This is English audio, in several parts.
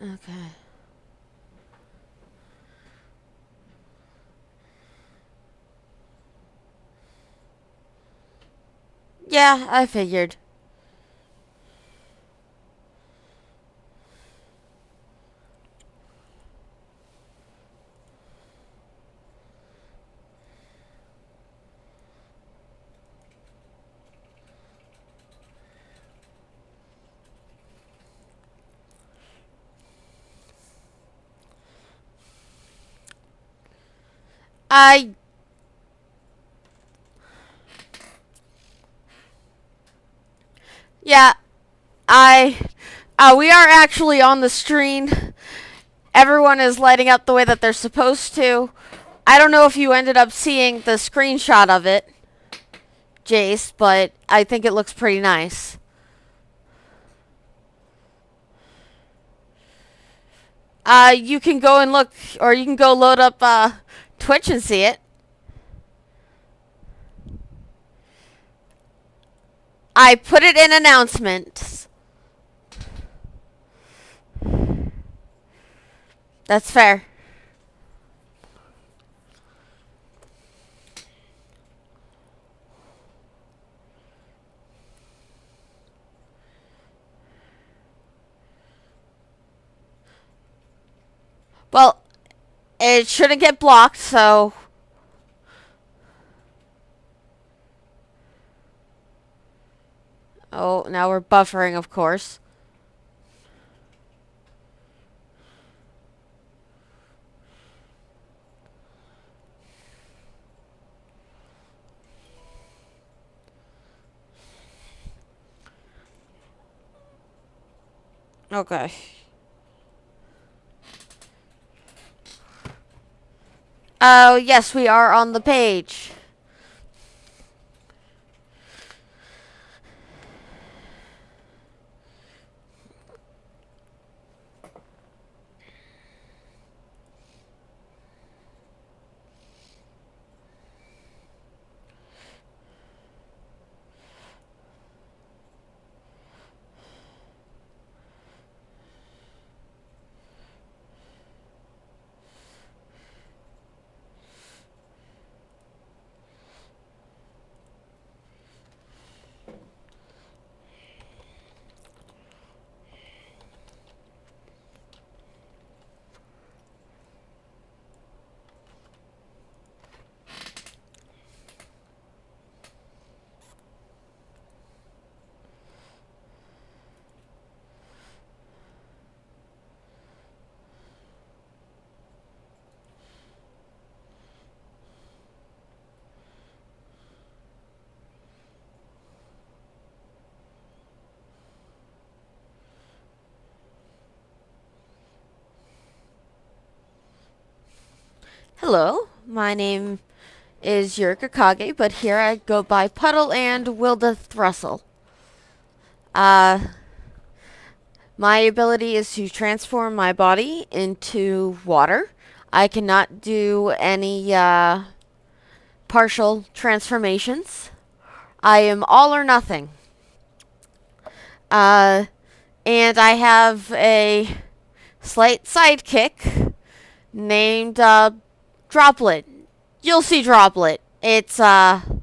Okay. Yeah, I figured. I yeah, I we are actually on the screen. Everyone is lighting up the way that they're supposed to. I don't know if you ended up seeing the screenshot of it, Jace, but I think it looks pretty nice. You can go and look, or you can go load up Twitch and see it. I put it in announcements. That's fair. Well, it shouldn't get blocked, so. Oh, now we're buffering, of course. Okay. Oh, yes, we are on the page. Hello, my name is Yurika Kage, but here I go by Puddle and Wildeth Russell. Uh, my ability is to transform my body into water. I cannot do any partial transformations. I am all or nothing. Uh, and I have a slight sidekick named Droplet. You'll see Droplet. It's yeah.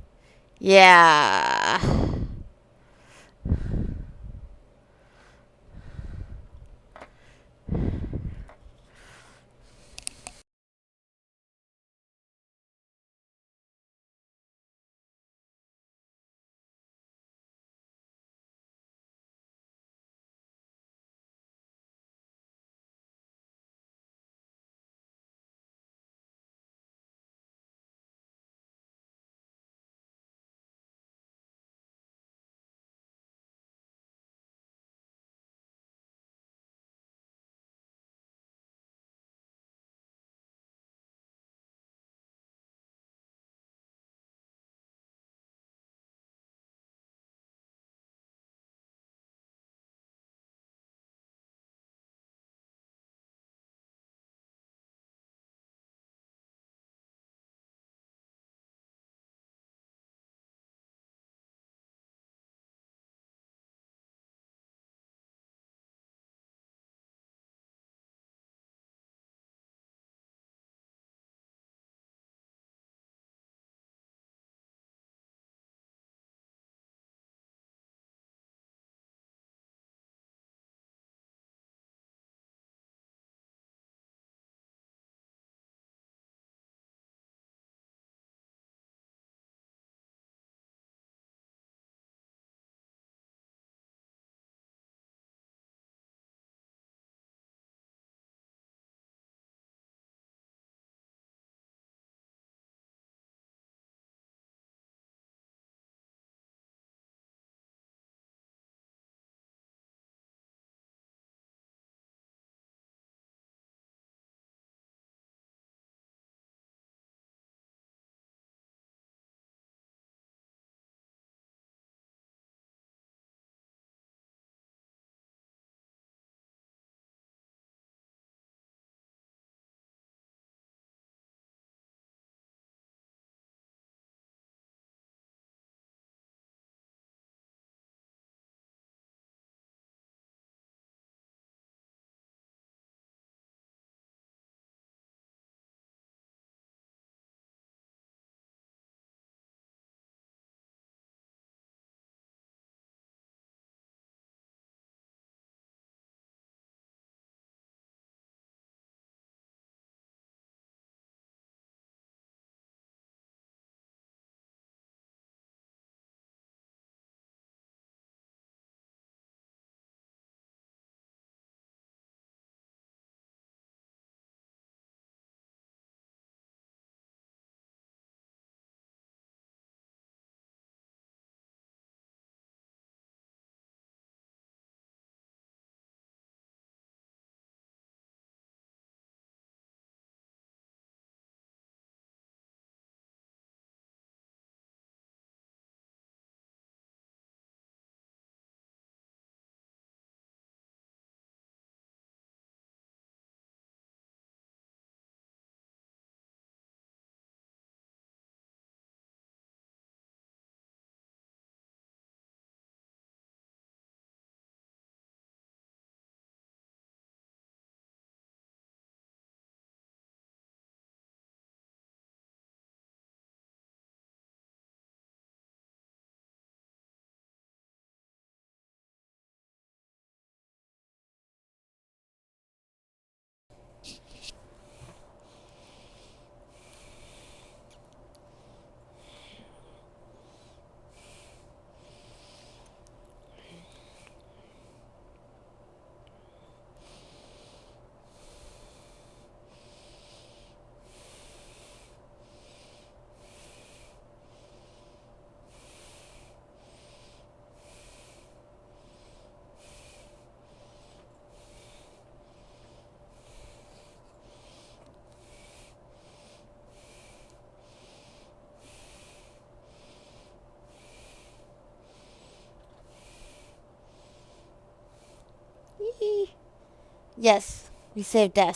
Yes, we saved Des.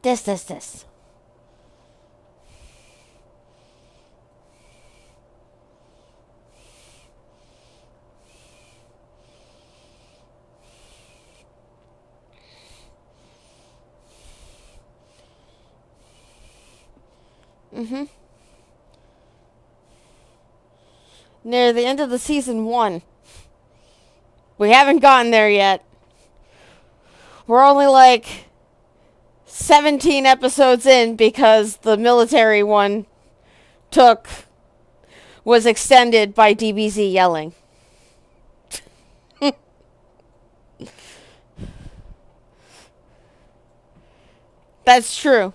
This. Mm-hmm. Near the end of the season 1. We haven't gotten there yet. We're only like 17 episodes in because the military one was extended by DBZ yelling. That's true.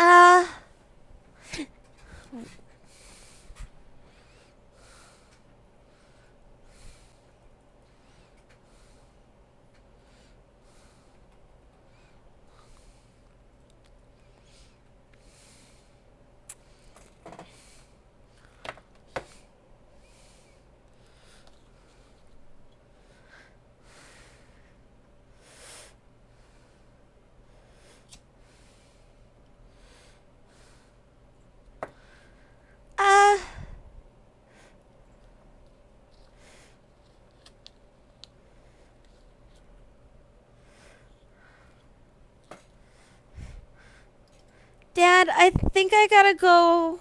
Uh, uh, Dad, I think I gotta go.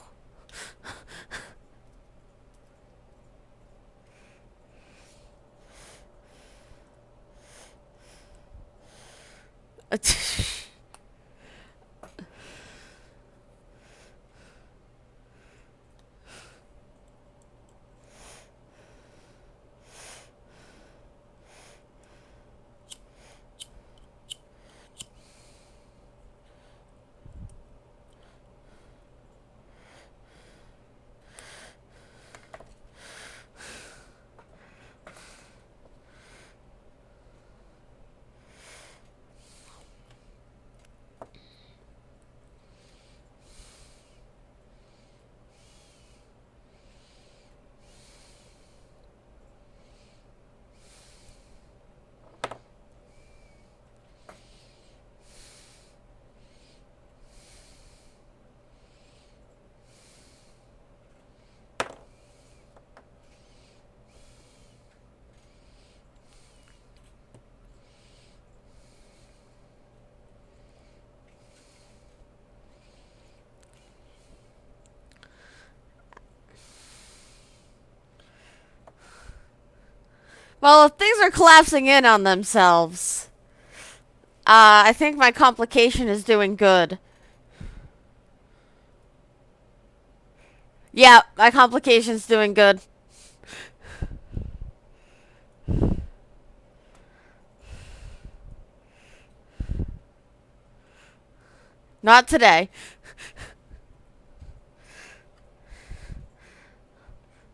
Well, if things are collapsing in on themselves, I think my complication is doing good. Yeah, my complication's doing good. Not today.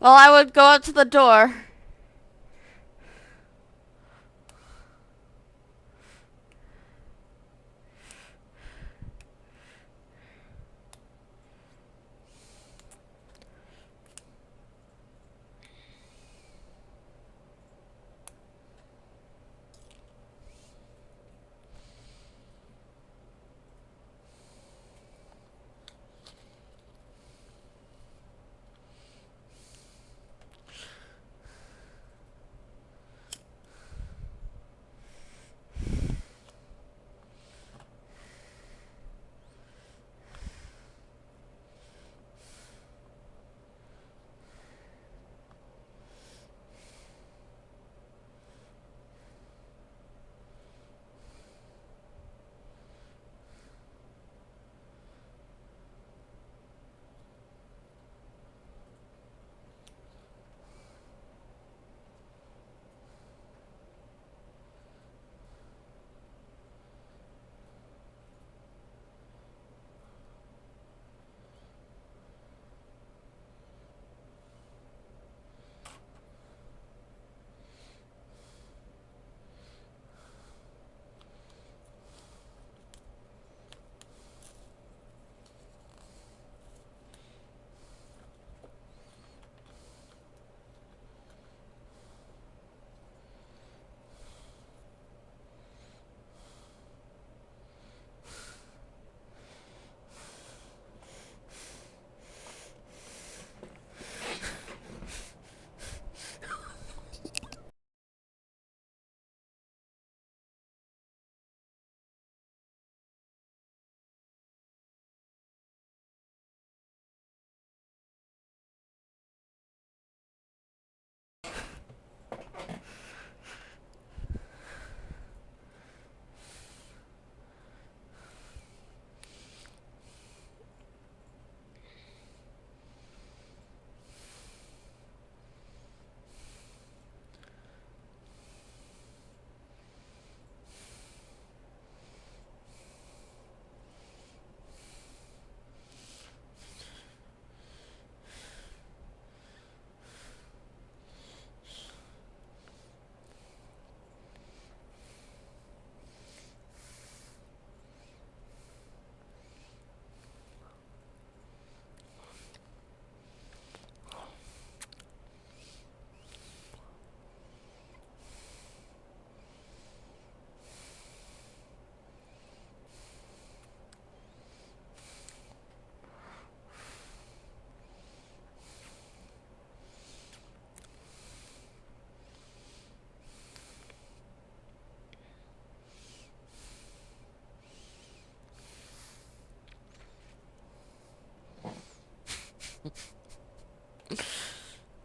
Well, I would go up to the door.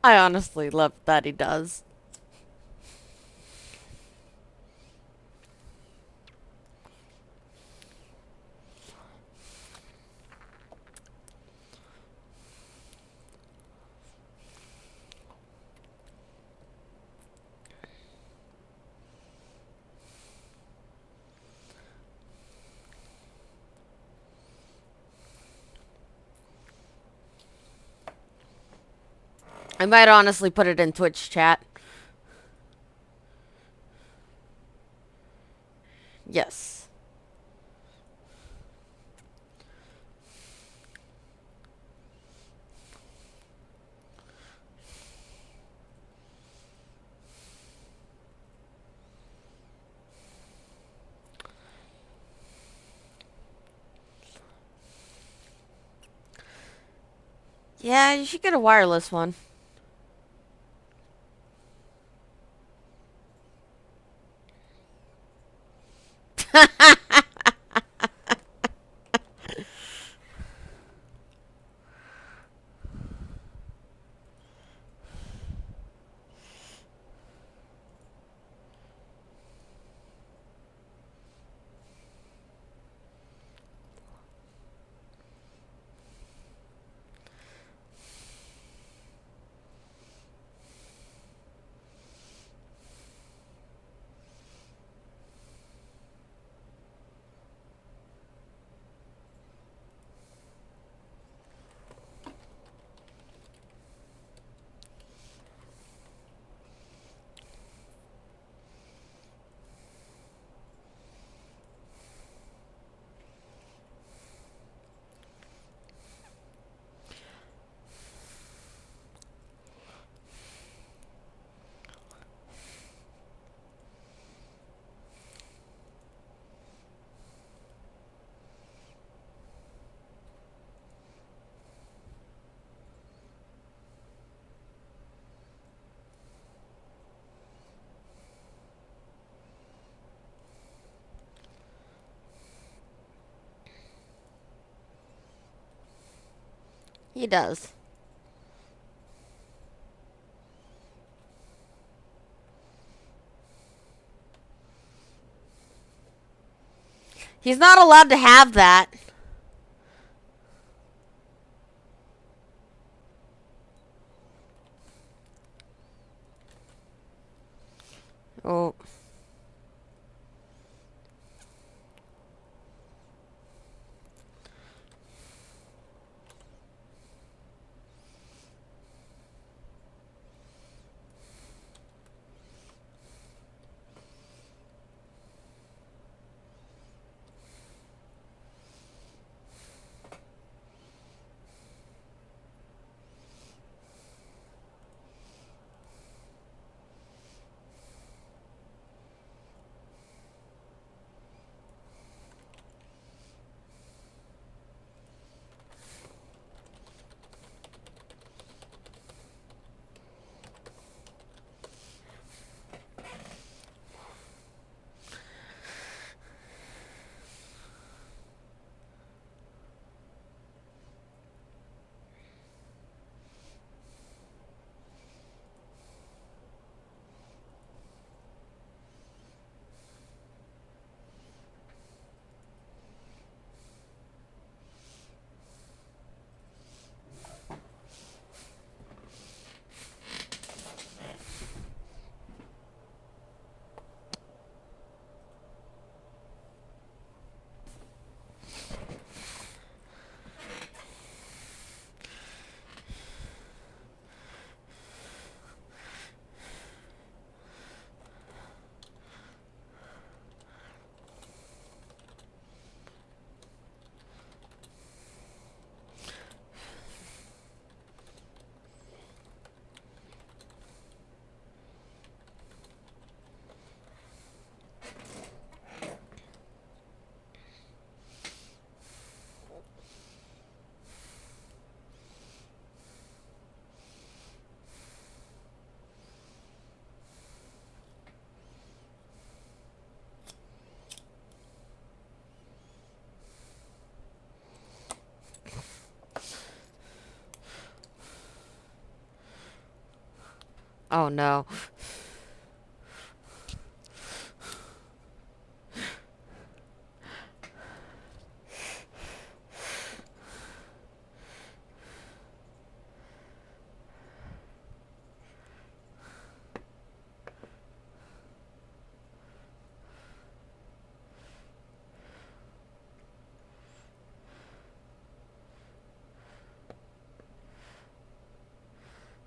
I honestly love that he does. I might honestly put it in Twitch chat. Yes. Yeah, you should get a wireless one. He does. He's not allowed to have that. Oh. Oh no.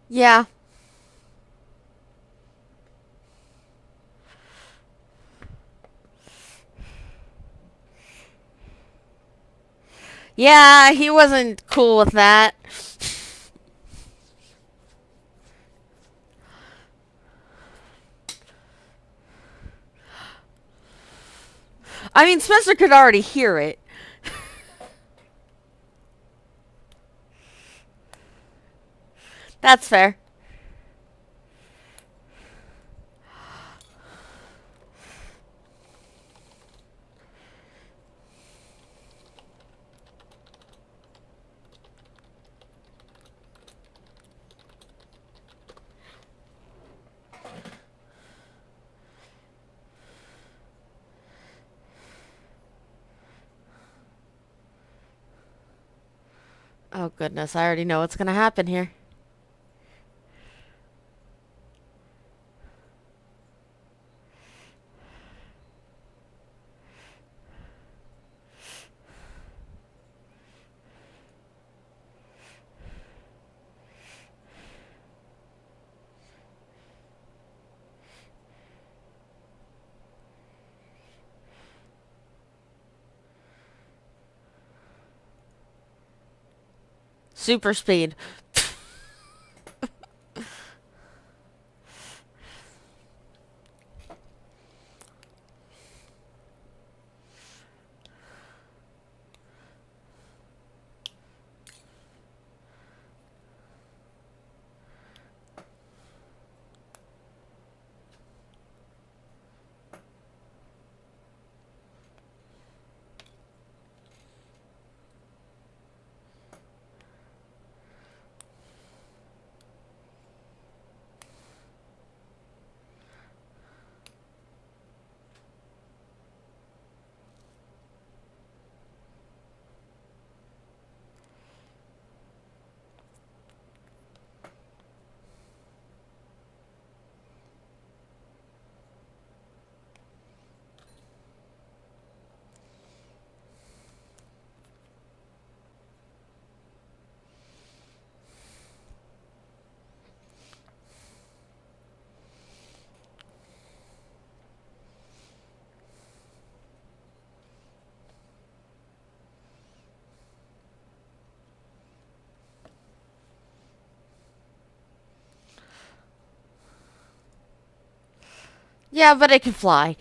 Yeah. Yeah, he wasn't cool with that. I mean, Spencer could already hear it. That's fair. Oh goodness, I already know what's gonna happen here. Super speed. Yeah, but it can fly.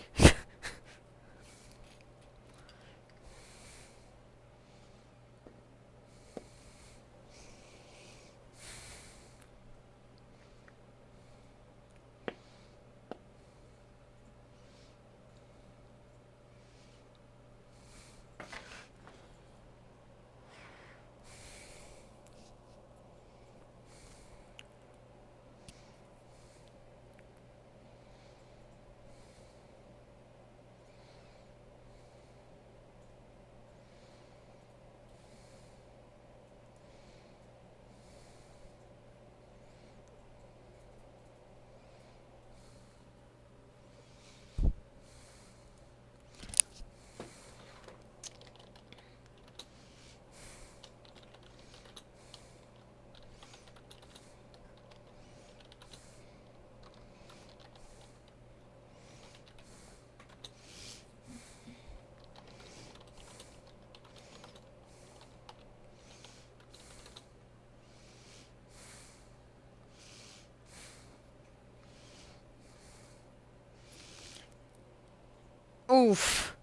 Oof.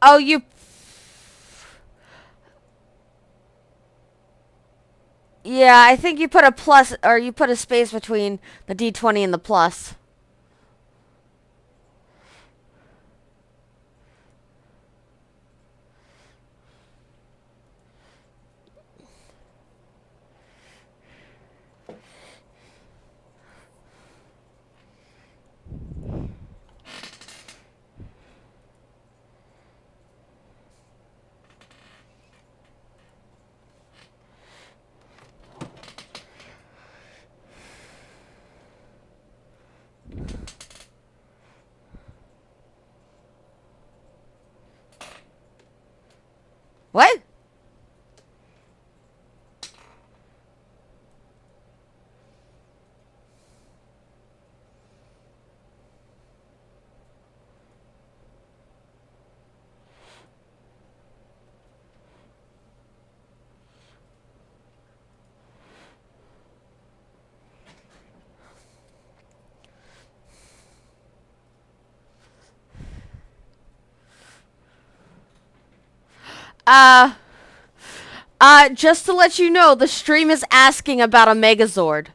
Oh, you... Yeah, I think you put a plus, or you put a space between the D20 and the plus. What? Uh, just to let you know, the stream is asking about a Megazord.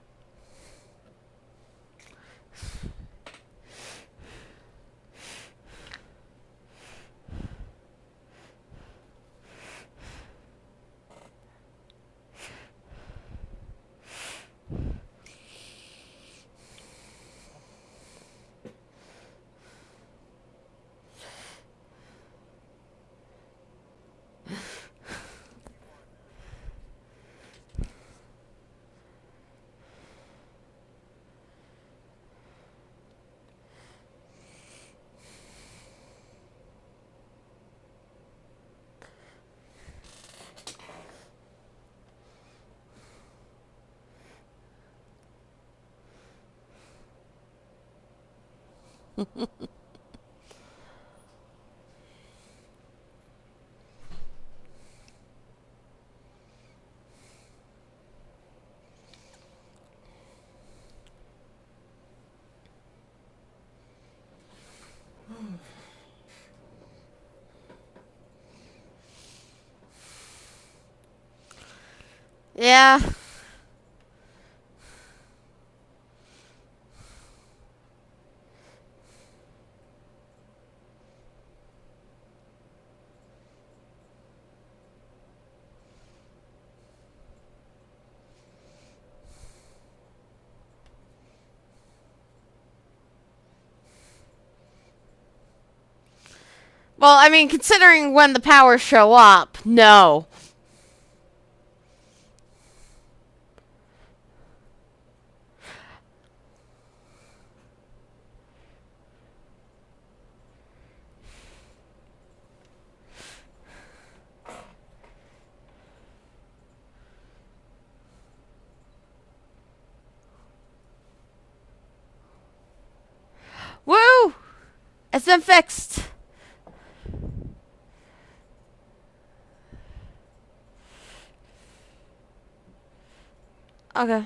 Yeah. Well, I mean, considering when the powers show up, no. Woo! It's been fixed. Okay.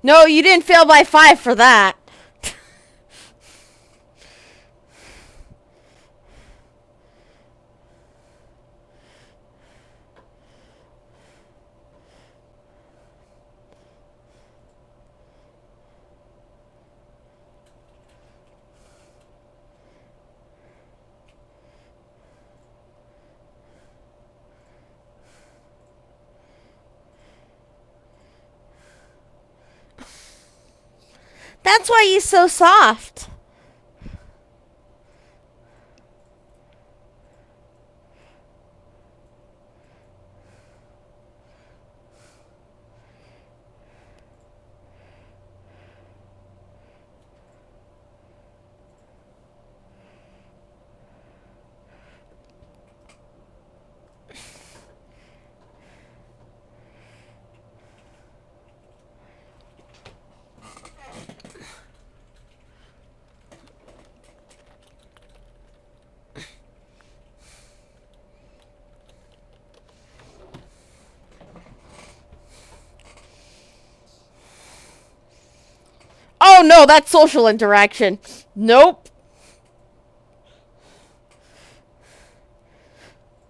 No, you didn't fail by 5 for that. That's why he's so soft. Oh no, that's social interaction. Nope.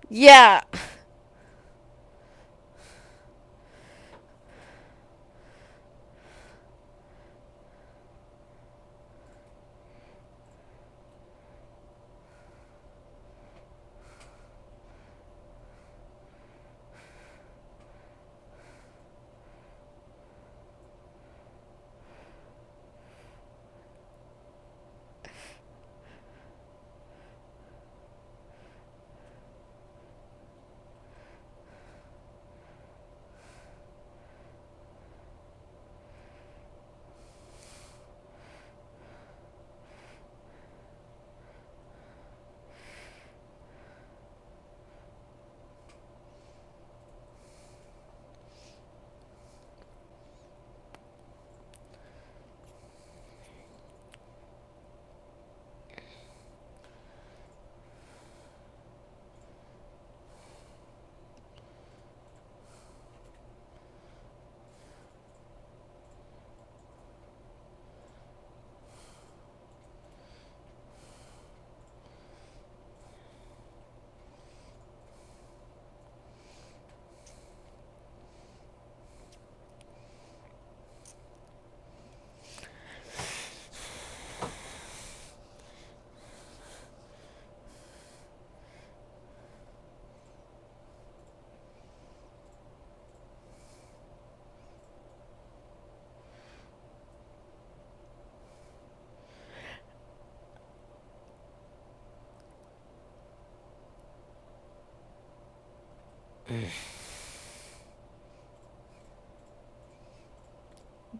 Yeah.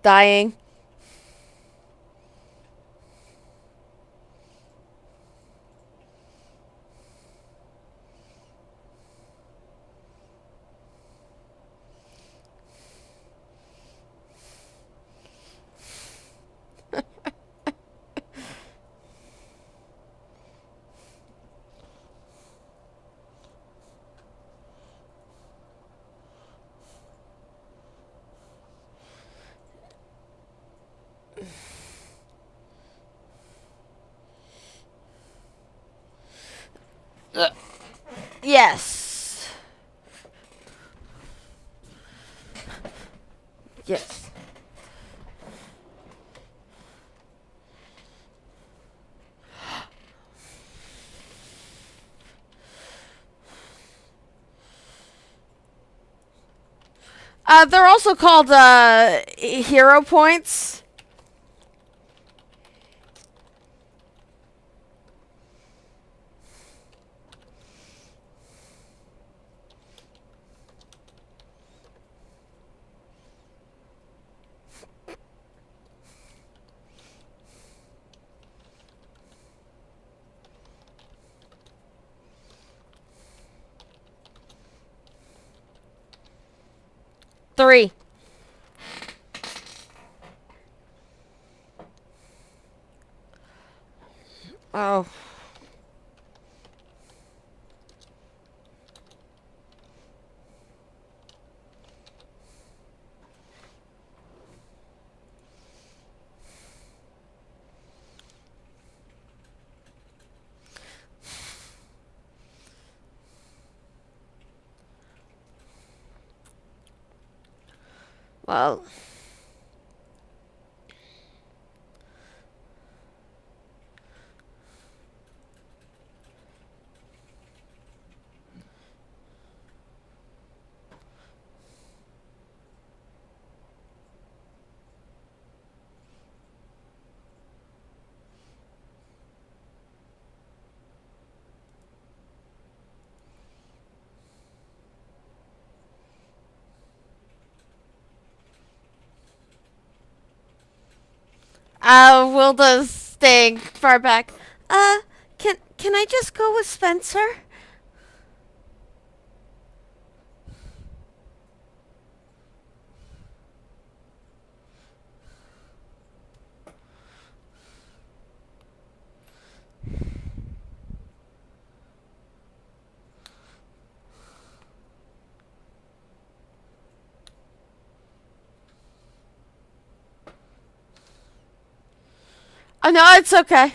Dying. Yes. Yes. They're also called hero points. Three. Oh. Well. Wilda's staying far back. Uh, can I just go with Spencer? Oh no, it's okay.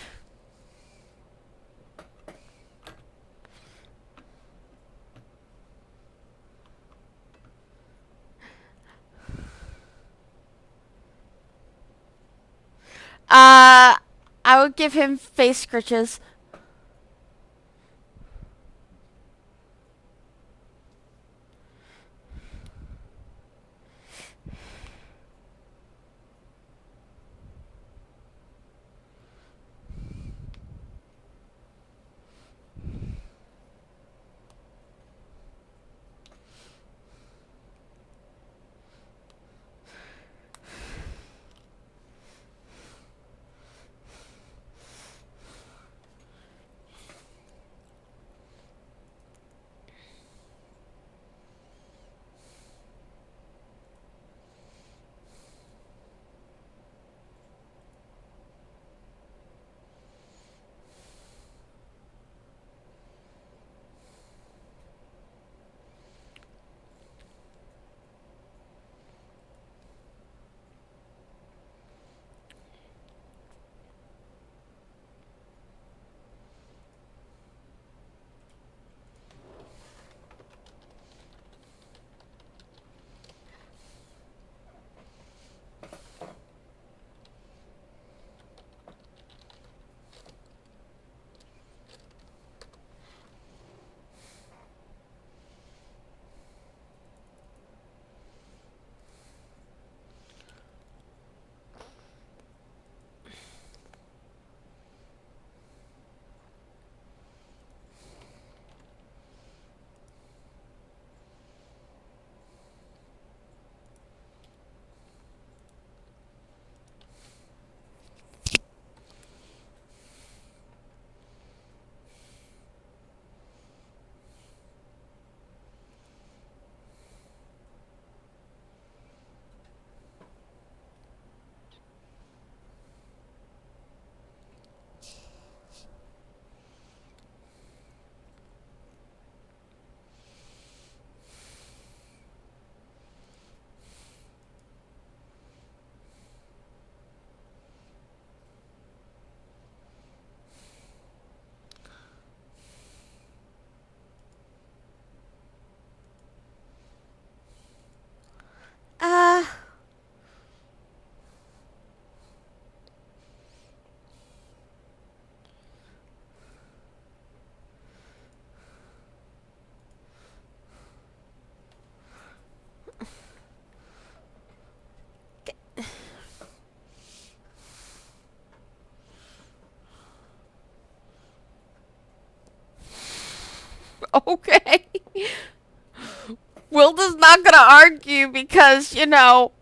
Uh, I would give him face scratches. Uh, okay. Wilda's not gonna argue because, you know.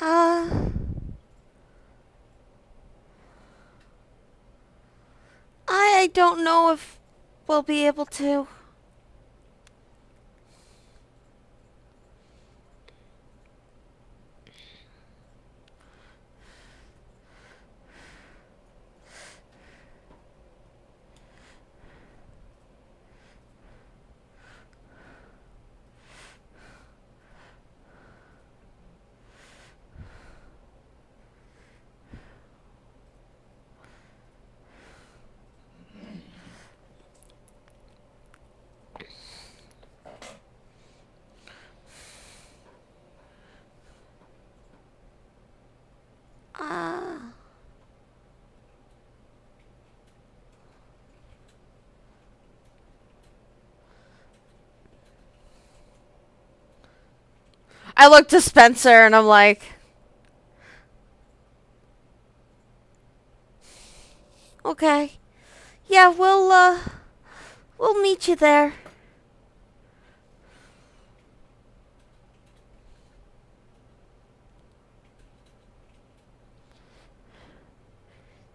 Uh, I don't know if we'll be able to. I look to Spencer and I'm like, okay. Yeah, we'll meet you there.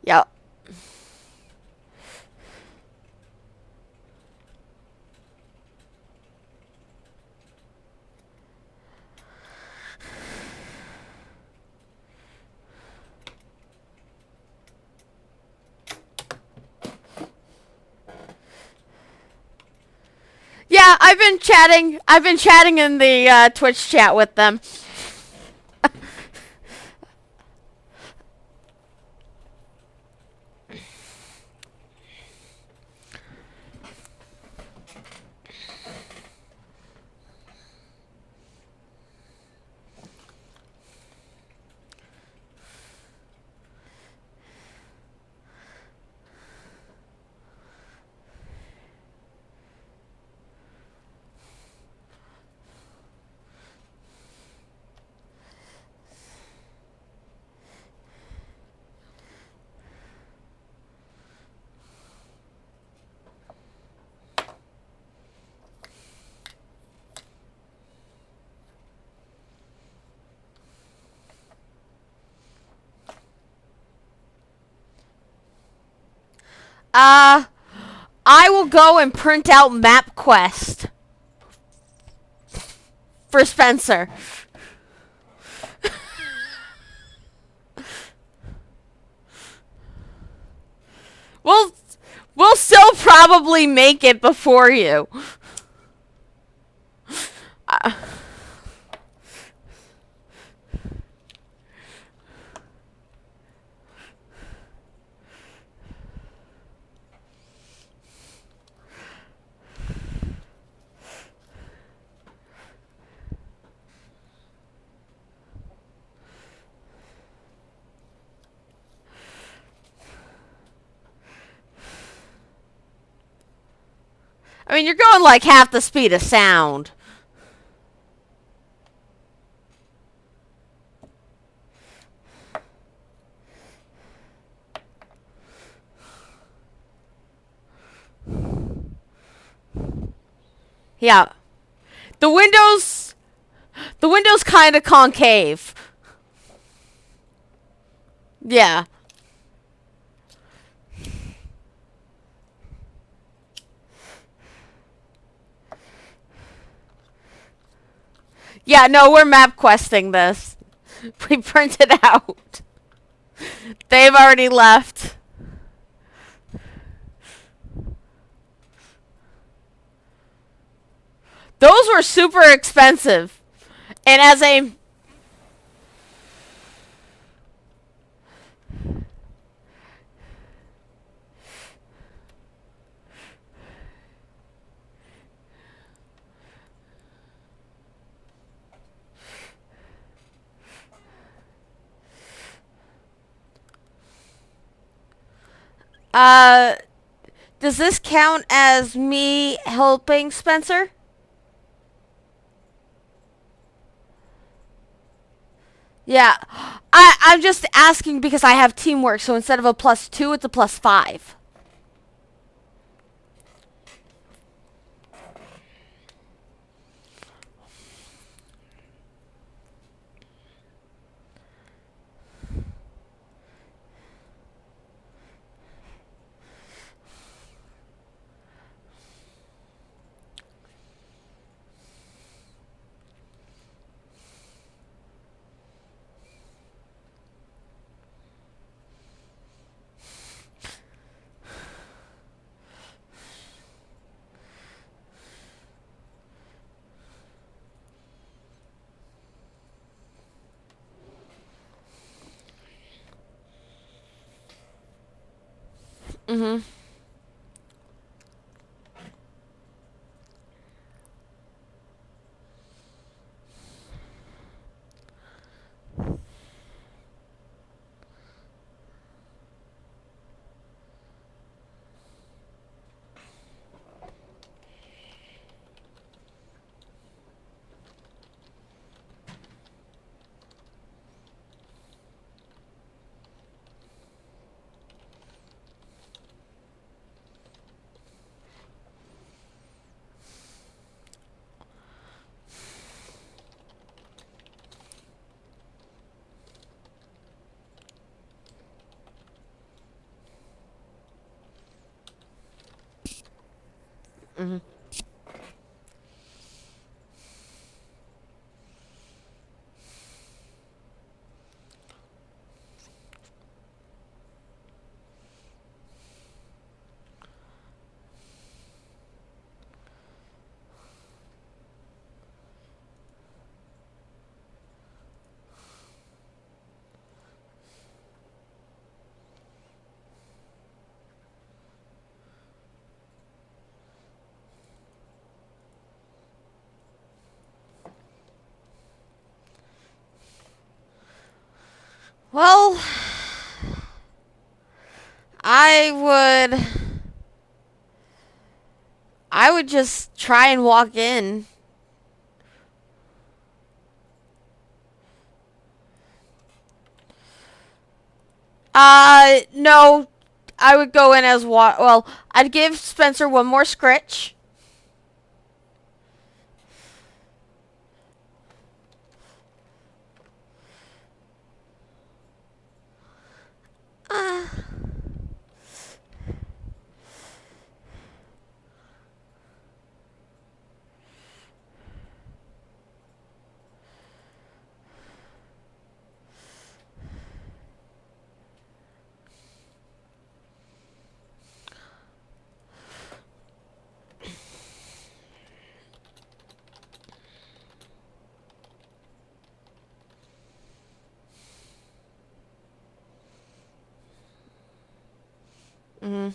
Yep. Yeah, I've been chatting. I've been chatting in the Twitch chat with them. Uh, I will go and print out MapQuest for Spencer. We'll we'll still probably make it before you. Uh, I mean, you're going like half the speed of sound. Yeah. The windows the window's kind of concave. Yeah. Yeah, no, we're map questing this. We printed out. They've already left. Those were super expensive. And as a uh does this count as me helping Spencer? Yeah. I'm just asking because I have teamwork, so instead of a +2, it's a +5. Mm-hmm. Mm-hmm. Well, I would I would just try and walk in. No, I would go in as well, I'd give Spencer one more scritch. Uh, mm-hmm.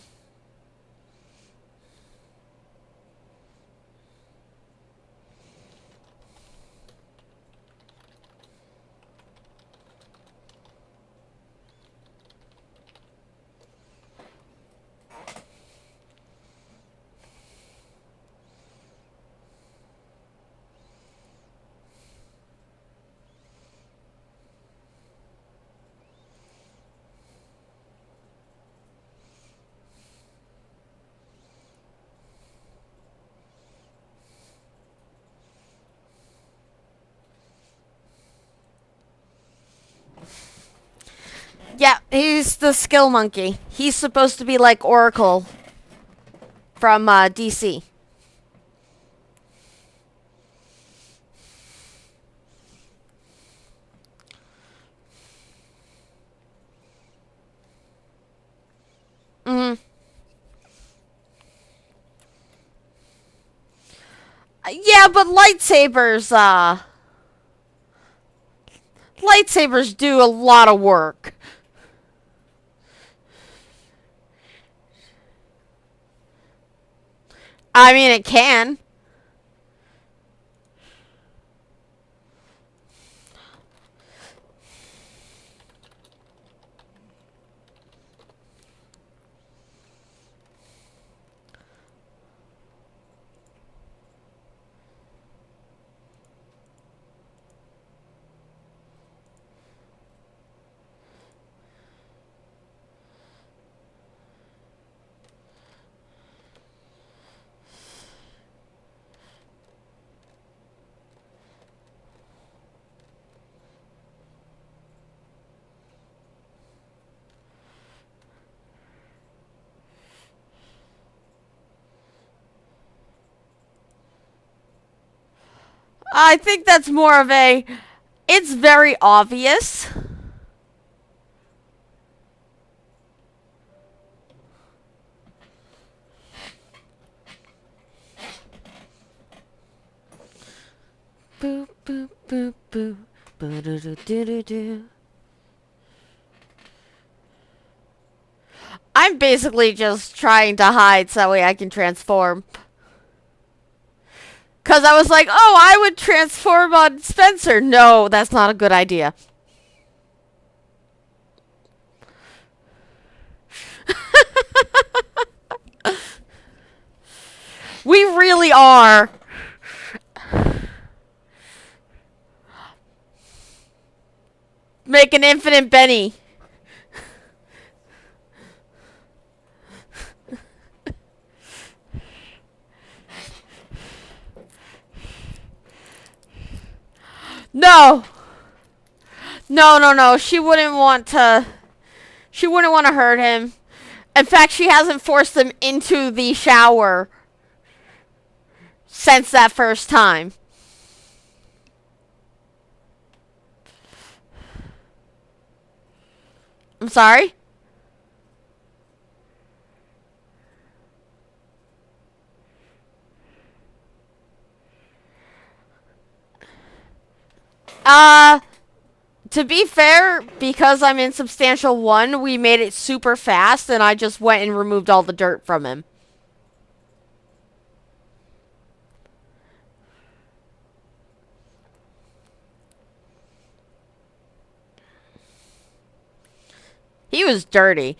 Yeah, he's the skill monkey. He's supposed to be like Oracle from DC. Mm-hmm. Yeah, but lightsabers do a lot of work. I mean, it can. I think that's more of a. It's very obvious. Boo boo boo boo. Boo doo doo doo doo. I'm basically just trying to hide so that way I can transform. Because I was like, oh, I would transform on Spencer. No, that's not a good idea. We really are. Make an infinite Benny. No. No, no, no. She wouldn't want to. She wouldn't want to hurt him. In fact, she hasn't forced him into the shower since that first time. I'm sorry? To be fair, because I'm in Substantial 1, we made it super fast, and I just went and removed all the dirt from him. He was dirty.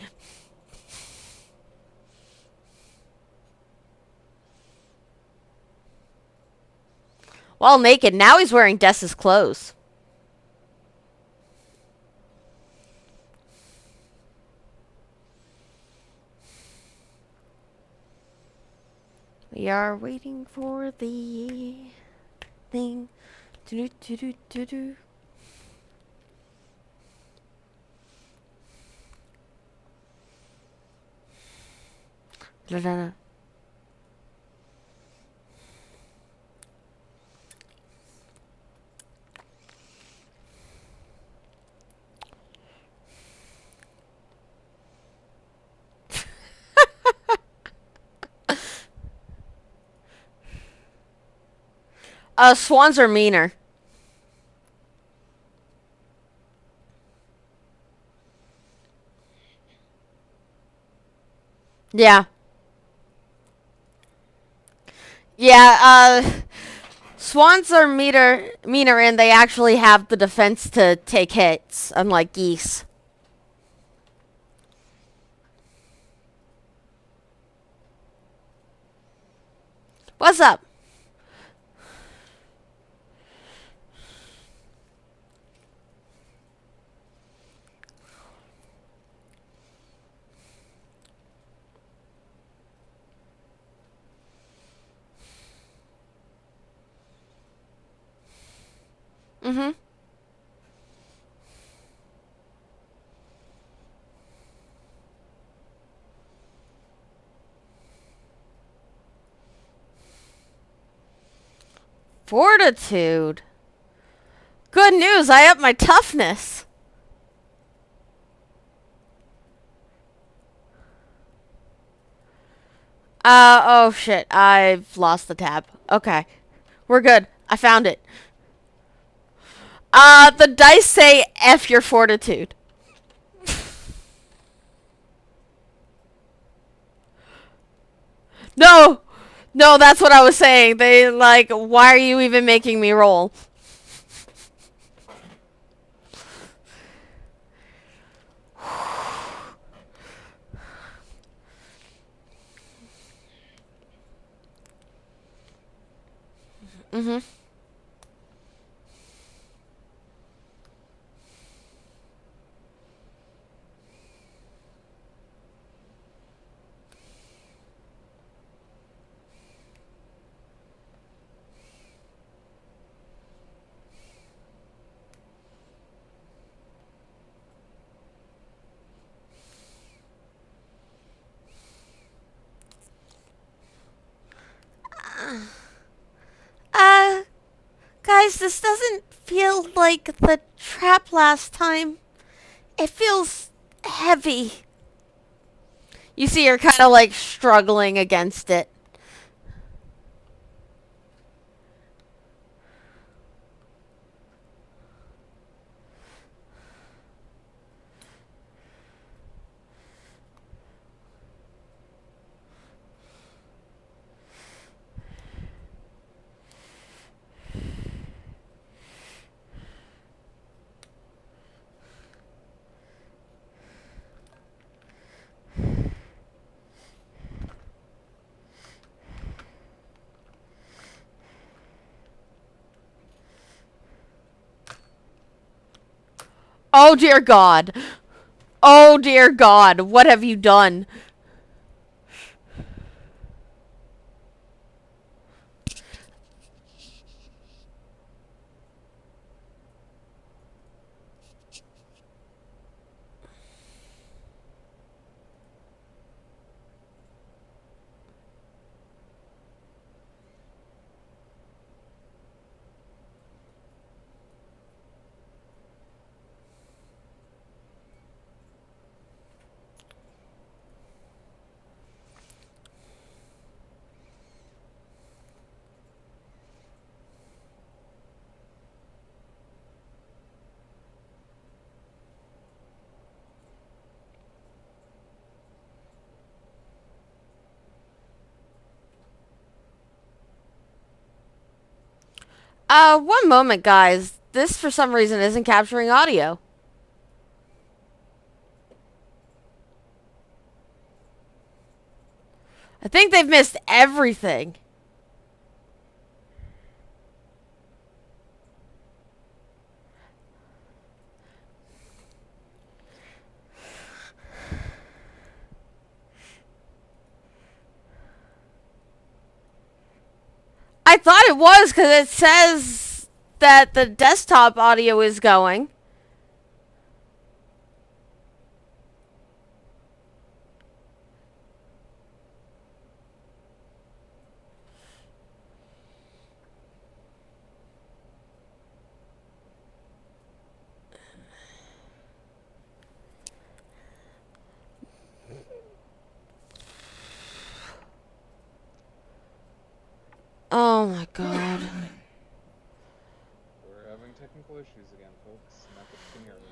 Well, naked. Now he's wearing Dessa's clothes. We are waiting for the thing. Do do do do do. La la la. Swans are meaner. Yeah. Yeah, swans are meaner and they actually have the defense to take hits, unlike geese. What's up? Mm-hmm. Fortitude. Good news, I upped my toughness. Oh shit, I've lost the tab. Okay. We're good. I found it. The dice say F your fortitude. No! No, that's what I was saying. They, like, why are you even making me roll? Mm-hmm. Uh, guys, this doesn't feel like the trap last time. It feels heavy. You see her kind of like struggling against it. Oh, dear God. Oh, dear God. What have you done? One moment, guys. This, for some reason, isn't capturing audio. I think they've missed everything. I thought it was because it says that the desktop audio is going. Oh my God. We're having technical issues again, folks. Not that you can hear me.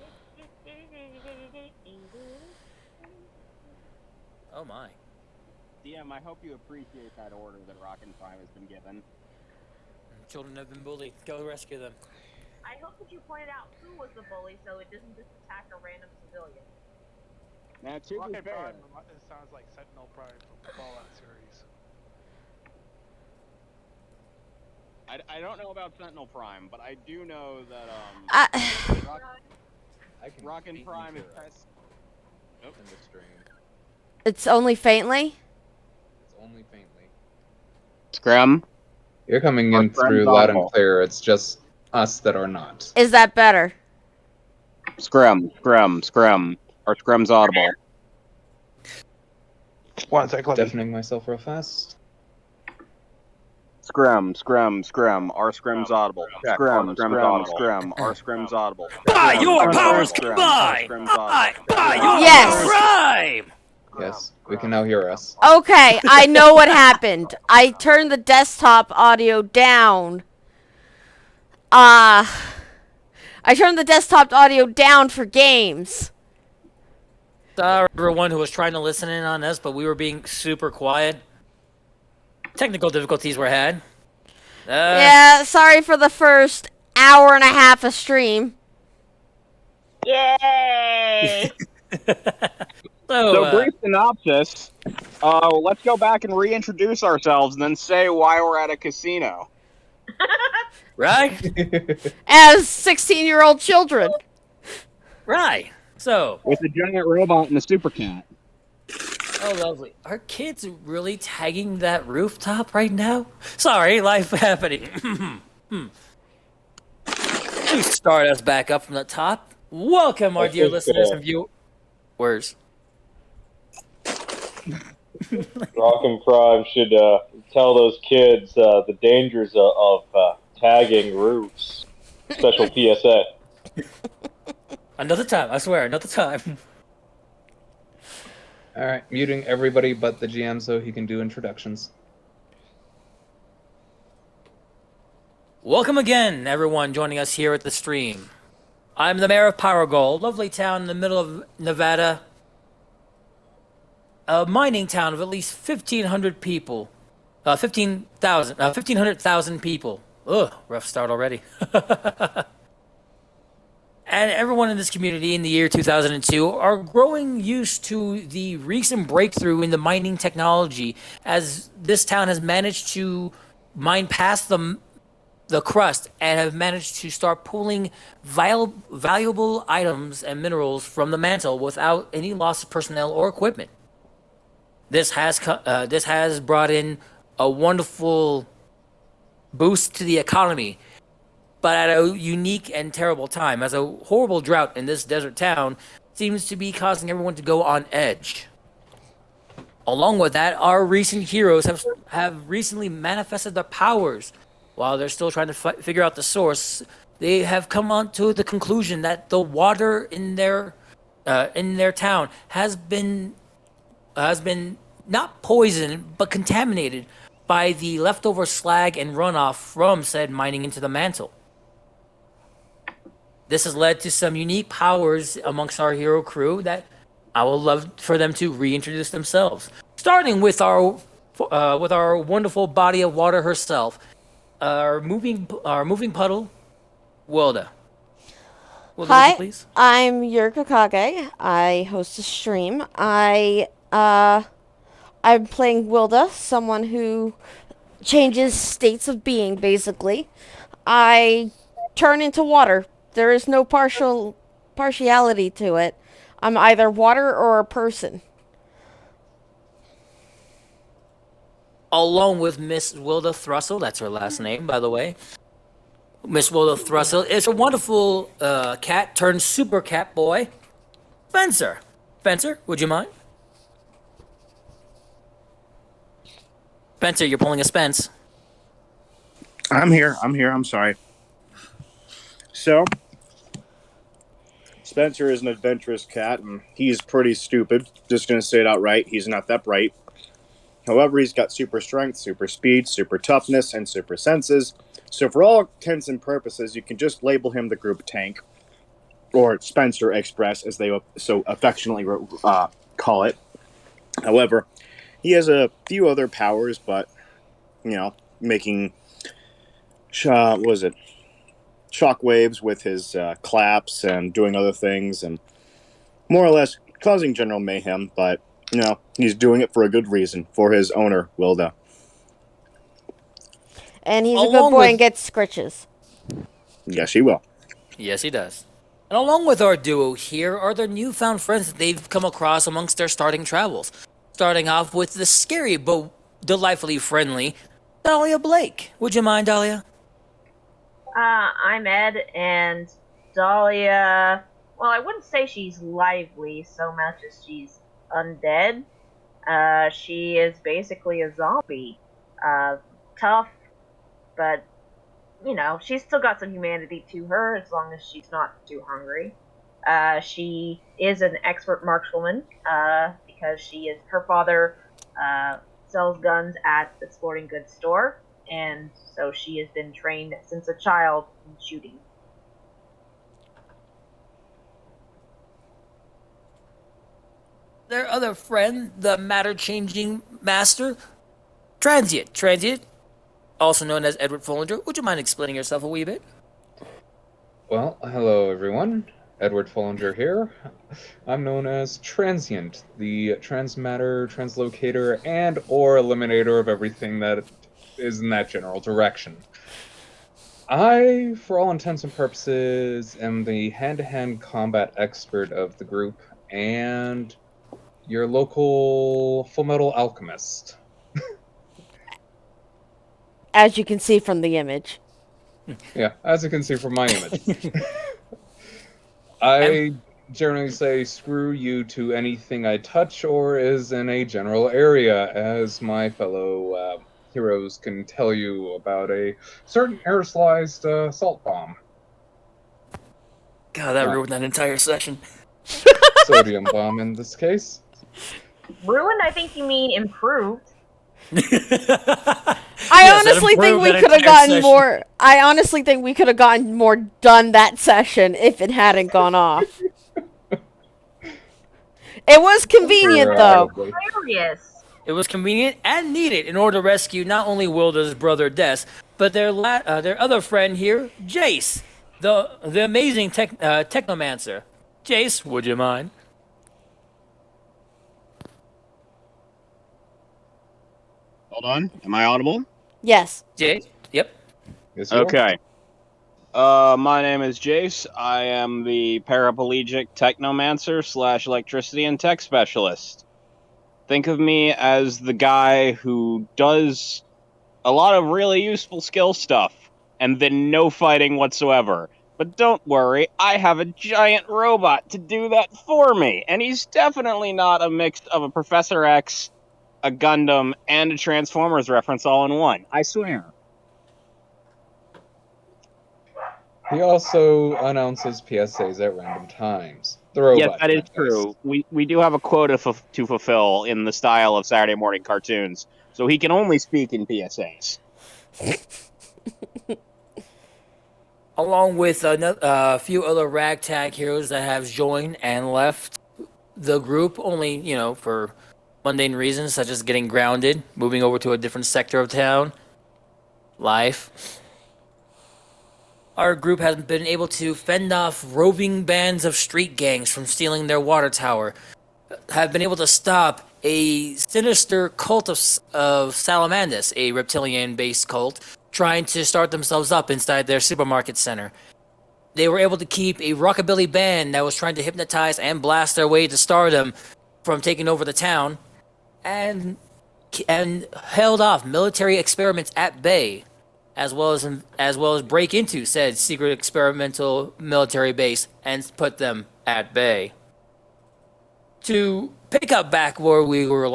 Oh my. DM, I hope you appreciate that order that Rock and Prime has been given. Children have been bullied. Go rescue them. I hope that you pointed out who was the bully so it doesn't just attack a random civilian. Now, to be fair, Prime, it sounds like Sentinel Prime from the Fallout series. I don't know about Sentinel Prime, but I do know that I can Rock and faintly Prime is hear us in the stream. It's only faintly? It's only faintly. Scrum. You're coming in through loud and clear. It's just us that are not. Is that better? Scrum. Our Scrum's audible. One sec, let me. Deafening myself real fast. Scrum. Our Scrum's audible. Scrum. Our Scrum's audible. By your powers combined! By your Yes. Prime! Yes, we can now hear us. Okay, I know what happened. I turned the desktop audio down. I turned the desktop audio down for games. Sorry, everyone who was trying to listen in on us, but we were being super quiet. Technical difficulties were had. Yeah, sorry for the first hour and a half of stream. Yay! So brief synopsis. Let's go back and reintroduce ourselves and then say why we're at a casino. Right? As 16-year-old children. Right. So. With a giant robot and a super cat. Oh, lovely. Are kids really tagging that rooftop right now? Sorry, life happening. Please start us back up from the top. Welcome, our dear listeners and viewers. Rock and Prime should tell those kids the dangers of tagging roofs. Special PSA. Another time, I swear, another time. Alright, muting everybody but the GM so he can do introductions. Welcome again, everyone joining us here at the stream. I'm the mayor of Pyrogul, lovely town in the middle of Nevada. A mining town of at least 1,500 people. 1,500,000 people. Ugh, rough start already. And everyone in this community in the year 2002 are growing used to the recent breakthrough in the mining technology, as this town has managed to mine past the the crust and have managed to start pulling valuable items and minerals from the mantle without any loss of personnel or equipment. This has brought in a wonderful boost to the economy, but at a unique and terrible time, as a horrible drought in this desert town seems to be causing everyone to go on edge. Along with that, our recent heroes have recently manifested their powers. While they're still trying to figure out the source, they have come on to the conclusion that the water in their town has been not poisoned but contaminated by the leftover slag and runoff from said mining into the mantle. This has led to some unique powers amongst our hero crew that I would love for them to reintroduce themselves. Starting with our wonderful body of water herself, our moving puddle, Wilda. Wilda, Hi, would you please? I'm Yurika Kage. I host a stream. I'm playing Wilda, someone who changes states of being, basically. I turn into water. There is no partiality to it. I'm either water or a person. Along with Miss Wilda Thrussell, that's her last name, by the way. Miss Wilda Thrussell is a wonderful cat turned super cat boy, Spencer. Spencer, would you mind? Spencer, you're pulling a Spence. I'm here. I'm sorry. So, Spencer is an adventurous cat, and he's pretty stupid. Just gonna say it outright. He's not that bright. However, he's got super strength, super speed, super toughness, and super senses. So, for all intents and purposes, you can just label him the group tank, or Spencer Express, as they so affectionately call it. However, he has a few other powers, but making shockwaves with his claps and doing other things, and more or less causing general mayhem. But he's doing it for a good reason, for his owner, Wilda. And he's a good boy and gets scritches. Yes, he will. Yes, he does. And along with our duo here are their newfound friends that they've come across amongst their starting travels. Starting off with the scary but delightfully friendly Dahlia Blake. Would you mind, Dahlia? I'm Ed, and Dahlia, well, I wouldn't say she's lively so much as she's undead. She is basically a zombie. Tough, but, she's still got some humanity to her as long as she's not too hungry. She is an expert markswoman, because her father sells guns at the sporting goods store, and so she has been trained since a child in shooting. Their other friend, the matter-changing master, Transient. Transient, also known as Edward Follinger. Would you mind explaining yourself a wee bit? Well, hello everyone. Edward Follinger here. I'm known as Transient, the transmatter, translocator, and or eliminator of everything that is in that general direction. I, for all intents and purposes, am the hand-to-hand combat expert of the group, and your local Fullmetal Alchemist. As you can see from the image. Yeah, as you can see from my image. I generally say screw you to anything I touch or is in a general area, as my fellow heroes can tell you about a certain aerosolized salt bomb. God, that ruined that entire session. Sodium bomb in this case. Ruined, I think you mean improved. I honestly think we could have gotten more. I honestly think we could have gotten more done that session if it hadn't gone off. It was convenient, though. Hilarious. It was convenient and needed in order to rescue not only Wilda's brother Des, but their other friend here, Jace, the amazing technomancer. Jace, would you mind? Hold on. Am I audible? Yes. Jace, yep. Yes, you are. Okay. My name is Jace. I am the paraplegic technomancer / electricity and tech specialist. Think of me as the guy who does a lot of really useful skill stuff and then no fighting whatsoever. But don't worry, I have a giant robot to do that for me, and he's definitely not a mix of a Professor X, a Gundam, and a Transformers reference all in one. I swear. He also announces PSAs at random times. The Yes, robot, that is that is. true. We do have a quota to fulfill in the style of Saturday morning cartoons, so he can only speak in PSAs. Along with a few other ragtag heroes that have joined and left the group, only, for mundane reasons such as getting grounded, moving over to a different sector of town, life. Our group has been able to fend off roving bands of street gangs from stealing their water tower, have been able to stop a sinister cult of Salamandus, a reptilian-based cult, trying to start themselves up inside their supermarket center. They were able to keep a rockabilly band that was trying to hypnotize and blast their way to stardom from taking over the town, and held off military experiments at bay, as well as break into said secret experimental military base and put them at bay. To pick up back where we were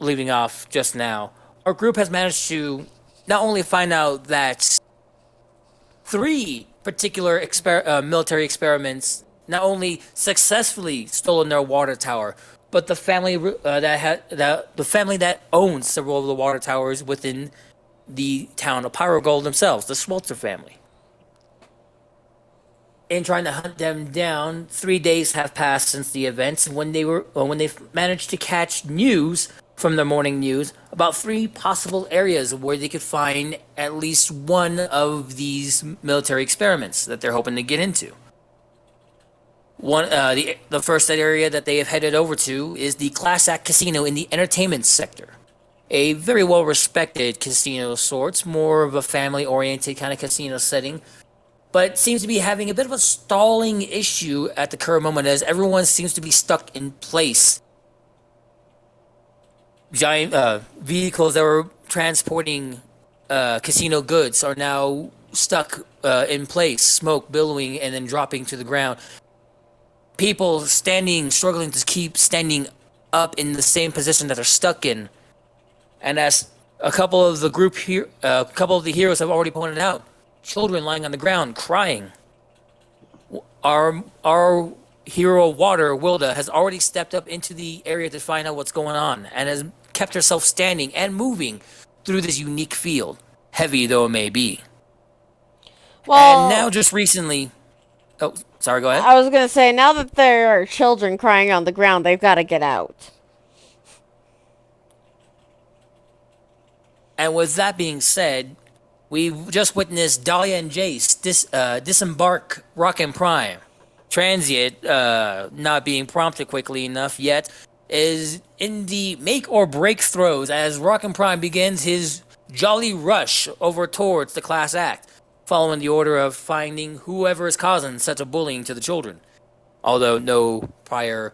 leaving off just now, our group has managed to not only find out that three particular military experiments not only successfully stolen their water tower, but the family the family that owns several of the water towers within the town of Pyrogul themselves, the Swelter family. In trying to hunt them down, 3 days have passed since the events when they managed to catch news from the morning news about three possible areas where they could find at least one of these military experiments that they're hoping to get into. The first area that they have headed over to is the Class Act Casino in the entertainment sector. A very well respected casino of sorts, more of a family oriented kind of casino setting, but seems to be having a bit of a stalling issue at the current moment as everyone seems to be stuck in place. Giant vehicles that were transporting casino goods are now stuck in place, smoke billowing and then dropping to the ground. People struggling to keep standing up in the same position that they're stuck in. And as a couple of the heroes have already pointed out, children lying on the ground crying. Our hero Water, Wilda, has already stepped up into the area to find out what's going on and has kept herself standing and moving through this unique field, heavy though it may be. Well, And now just recently... Oh, sorry, go ahead. I was going to say, now that there are children crying on the ground, they've got to get out. And with that being said, we've just witnessed Dahlia and Jace disembark Rockin' Prime. Transient, not being prompted quickly enough yet, is in the make or break throes as Rockin' Prime begins his jolly rush over towards the Class Act, following the order of finding whoever is causing such a bullying to the children. Although no prior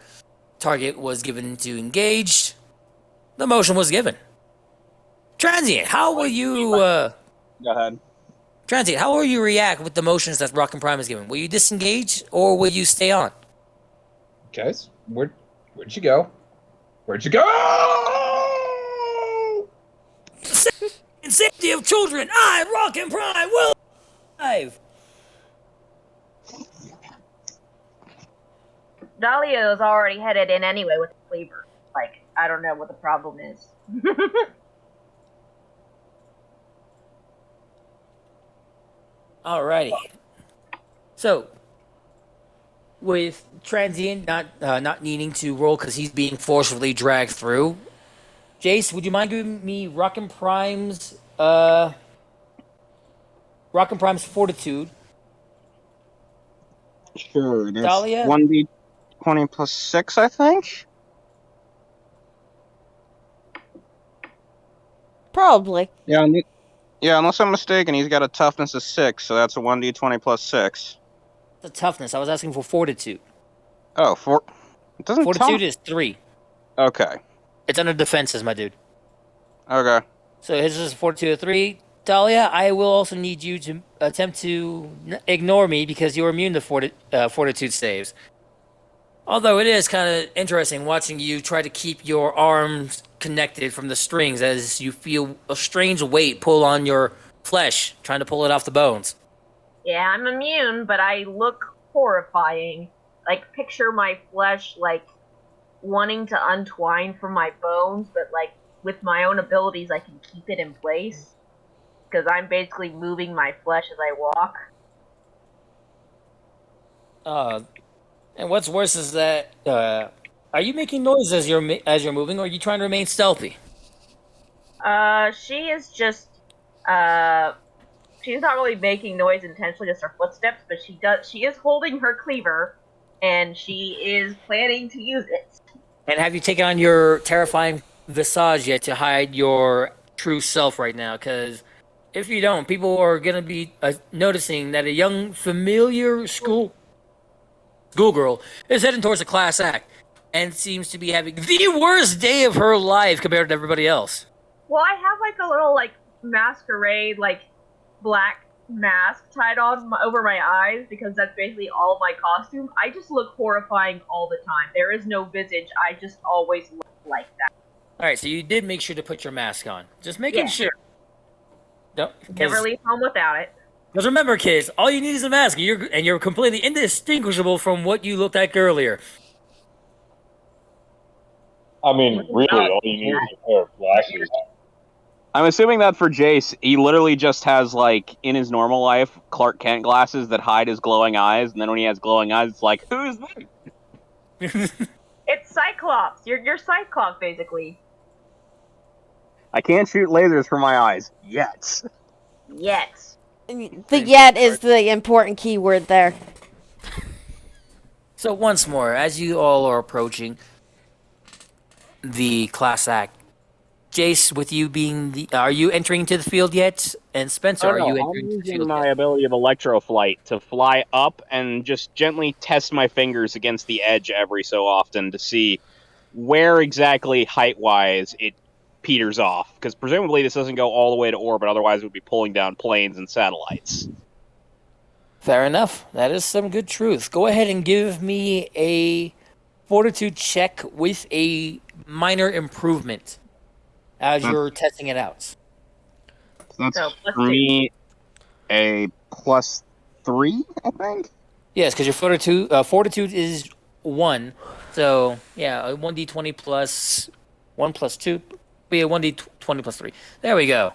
target was given to engage, the motion was given. Transient, how will you... Go ahead. Transient, how will you react with the motions that Rockin' Prime is given? Will you disengage, or will you stay on? Guys, where'd you go? Where'd you go? In safety of children, I, Rockin' Prime, will arrive! Dahlia is already headed in anyway with the cleaver. Like, I don't know what the problem is. Alrighty. So, with Transient not needing to roll because he's being forcibly dragged through, Jace, would you mind giving me Rockin' Prime's fortitude? Sure, that's Dahlia? 1d20 plus 6, I think? Probably. Yeah, Yeah, unless I'm mistaken, he's got a toughness of 6, so that's a 1d20 plus 6. The toughness. I was asking for fortitude. Oh, it doesn't tell Fortitude me. is 3. Okay. It's under defenses, my dude. Okay. So his is fortitude of 3. Dahlia, I will also need you to attempt to ignore me because you're immune to fortitude saves. Although it is kind of interesting watching you try to keep your arms connected from the strings as you feel a strange weight pull on your flesh, trying to pull it off the bones. Yeah, I'm immune, but I look horrifying. Like, picture my flesh, like, wanting to untwine from my bones, but, like, with my own abilities, I can keep it in place. Because I'm basically moving my flesh as I walk. And what's worse is that are you making noise as you're moving, or are you trying to remain stealthy? She is just, uh, she's not really making noise intentionally, just her footsteps, but she is holding her cleaver, and she is planning to use it. And have you taken on your terrifying visage yet to hide your true self right now? Because if you don't, people are gonna be noticing that a young, familiar schoolgirl is heading towards a class act and seems to be having the worst day of her life compared to everybody else. Well, I have like a little like masquerade like black mask tied on over my eyes because that's basically all of my costume. I just look horrifying all the time. There is no visage. I just always look like that. All right, so you did make sure to put your mask on. Just making sure. No, Never leave home without it. because remember, kids, all you need is a mask, and you're completely indistinguishable from what you looked like earlier. I mean, really, all you need is a pair of glasses. I'm assuming that for Jace, he literally just has, like, in his normal life, Clark Kent glasses that hide his glowing eyes, and then when he has glowing eyes, it's like, who is that? It's Cyclops. You're Cyclops, basically. I can't shoot lasers from my eyes. Yet. Yet. The yet is the important keyword there. So once more, as you all are approaching the class act, Jace, with you being are you entering into the field yet? And Spencer, are you I'm entering into the using field my yet? ability of electroflight to fly up and just gently test my fingers against the edge every so often to see where exactly height-wise it peters off. Because presumably this doesn't go all the way to orbit, otherwise it would be pulling down planes and satellites. Fair enough. That is some good truth. Go ahead and give me a fortitude check with a minor improvement as you're testing it out. That's So, plus for 2. me a +3, I think. Yes, because your fortitude is 1. So, yeah, a 1d20 plus 1 plus 2 be a 1d20 plus 3. There we go.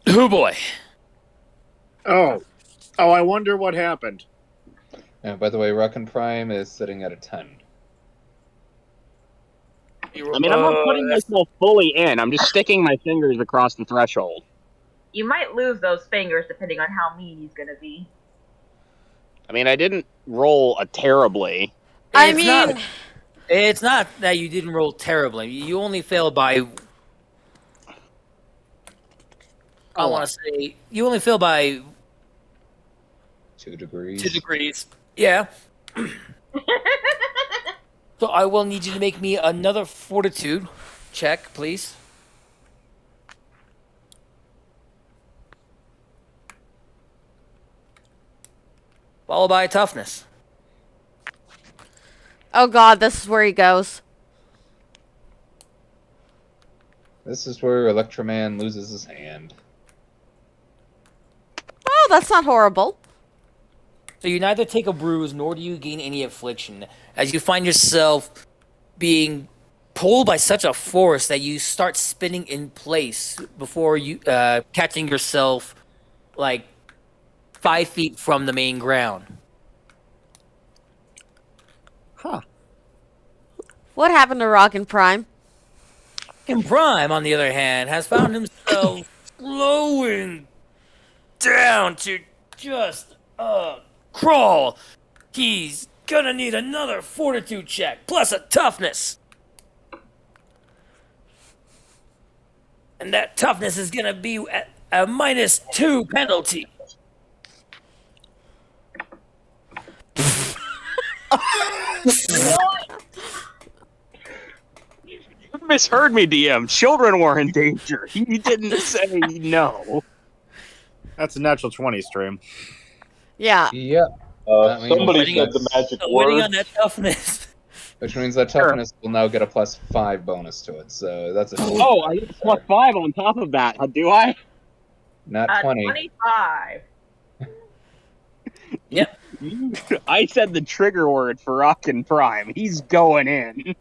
Oh boy. Oh, I wonder what happened. And by the way, Rockin' Prime is sitting at a 10. I mean, I'm not putting myself fully in. I'm just sticking my fingers across the threshold. You might lose those fingers depending on how mean he's gonna be. I mean, I didn't roll terribly. It's not that you didn't roll terribly. You only failed by. I want to say you only failed by 2 degrees. 2 degrees. Yeah. So I will need you to make me another fortitude check, please. Followed by toughness. Oh god, this is where he goes. This is where Electroman loses his hand. Oh, that's not horrible. So you neither take a bruise nor do you gain any affliction, as you find yourself being pulled by such a force that you start spinning in place before you catching yourself like 5 feet from the main ground. Huh. What happened to Rockin' Prime? And Prime, on the other hand, has found himself slowing down to just crawl. He's gonna need another fortitude check plus a toughness. And that toughness is gonna be at a -2 penalty. You misheard me, DM. Children were in danger. He didn't say no. That's a natural 20 stream. Yeah. Yep. That means Somebody Waiting said the that's- magic Waiting word. on that toughness. Which means that toughness will now get a +5 bonus to it. So that's a Oh, I get +5 on top of that. Do I? Not 20. 25. Yep. I said the trigger word for Rockin' Prime. He's going in.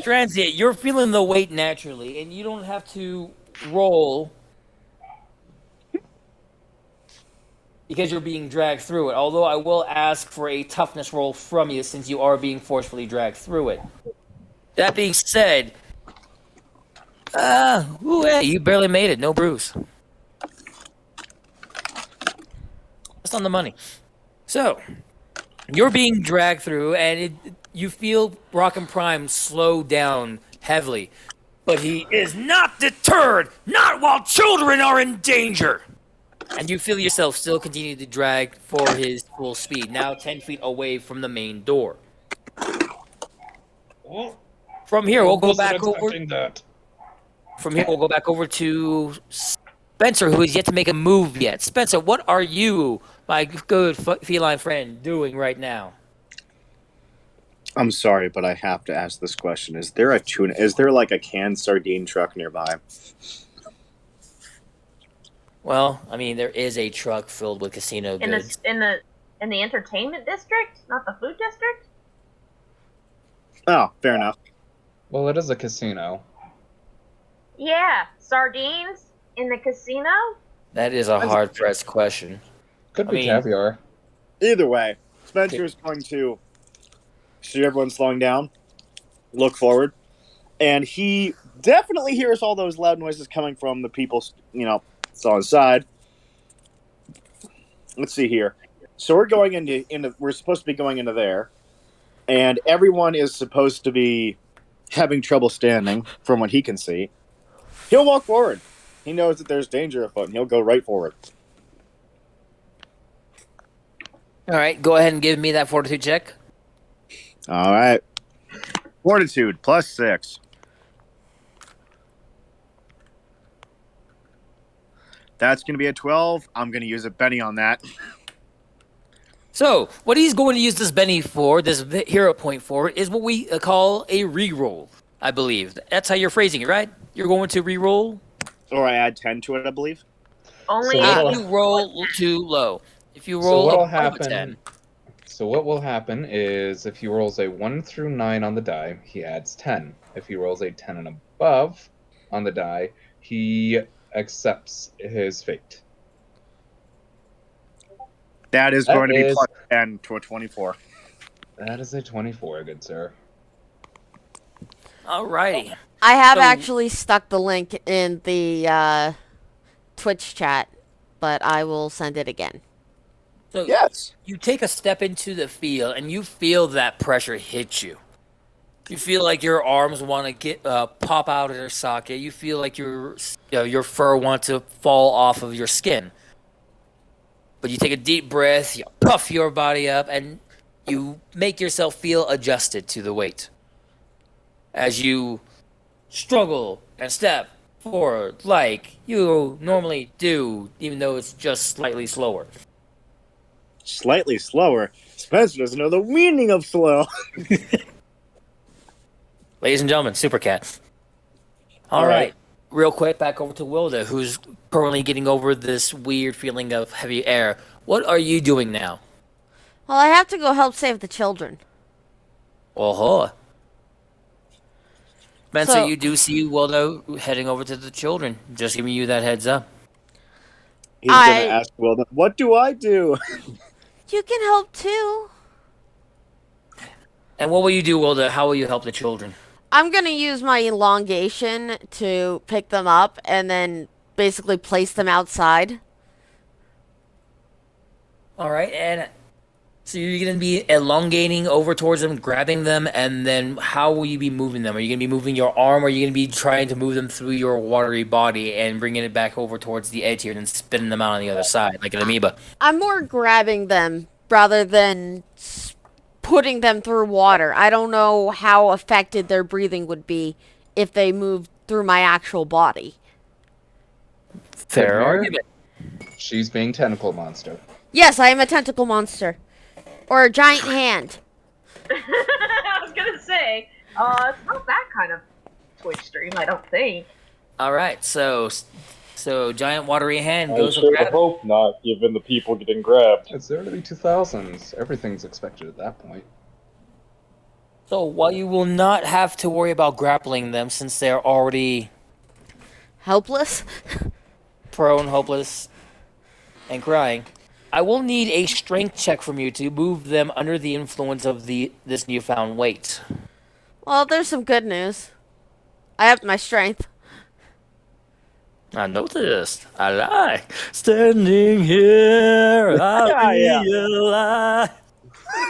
Transient, you're feeling the weight naturally, and you don't have to roll because you're being dragged through it. Although I will ask for a toughness roll from you since you are being forcefully dragged through it. That being said, you barely made it. No bruise. That's on the money. So, you're being dragged through, and you feel Rockin' Prime slow down heavily. But he is not deterred! Not while children are in danger! And you feel yourself still continue to drag for his full speed, now 10 feet away from the main door. From here, we'll go back over. From here, we'll go back over to Spencer, who is yet to make a move yet. Spencer, what are you, my good feline friend, doing right now? I'm sorry, but I have to ask this question. Is there like a canned sardine truck nearby? Well, I mean, there is a truck filled with casino goods. In the entertainment district, not the food district. Oh, fair enough. Well, it is a casino. Yeah, sardines in the casino. That is a hard-pressed question. Could be mean- caviar. Either way, Spencer is going to see everyone slowing down, look forward, and he definitely hears all those loud noises coming from the people, it's on his side. Let's see here. So we're going we're supposed to be going into there, and everyone is supposed to be having trouble standing from what he can see. He'll walk forward. He knows that there's danger afoot, and he'll go right forward. All right, go ahead and give me that fortitude check. All right. Fortitude, +6. That's going to be a 12. I'm going to use a Benny on that. So, what he's going to use this Benny for, this hero point for, is what we call a reroll, I believe. That's how you're phrasing it, right? You're going to reroll? Or I add 10 to it, I believe. Only So If you roll too low. If you So roll what'll above a happen? 10. So what will happen is if he rolls a 1 through 9 on the die, he adds 10. If he rolls a 10 and above on the die, he accepts his fate. That is That going to be is- +10 to a 24. That is a 24, good sir. Alrighty. I have So- actually stuck the link in the Twitch chat, but I will send it again. So Yes. you take a step into the field, and you feel that pressure hit you. You feel like your arms want to get pop out of their socket. You feel like your fur wants to fall off of your skin. But you take a deep breath, you puff your body up, and you make yourself feel adjusted to the weight. As you struggle and step forward like you normally do, even though it's just slightly slower. Slightly slower. Spencer doesn't know the meaning of slow. Ladies and gentlemen, Super Cat. All All right. right. Real quick, back over to Wilda, who's currently getting over this weird feeling of heavy air. What are you doing now? Well, I have to go help save the children. Oh, Spencer, So- you do see Wilda heading over to the children. Just giving you that heads up. He's going to ask Wilda, what do I do? You can help too. And what will you do, Wilda? How will you help the children? I'm going to use my elongation to pick them up and then basically place them outside. All right, and So you're going to be elongating over towards them, grabbing them, and then how will you be moving them? Are you going to be moving your arm, or are you going to be trying to move them through your watery body and bringing it back over towards the edge here and then spinning them out on the other side, like an amoeba? I'm more grabbing them rather than putting them through water. I don't know how affected their breathing would be if they moved through my actual body. Fair Here, argument. she's being tentacle monster. Yes, I am a tentacle monster. Or a giant hand. I was gonna say, it's not that kind of Twitch stream, I don't think. All right, so giant watery hand I goes sure grab. hope not, given the people getting grabbed. It's the early 2000s. Everything's expected at that point. So while you will not have to worry about grappling them since they're already Helpless? prone, hopeless, and crying, I will need a strength check from you to move them under the influence of this newfound weight. Well, there's some good news. I have my strength. I noticed. I like standing here. I Yeah. realize.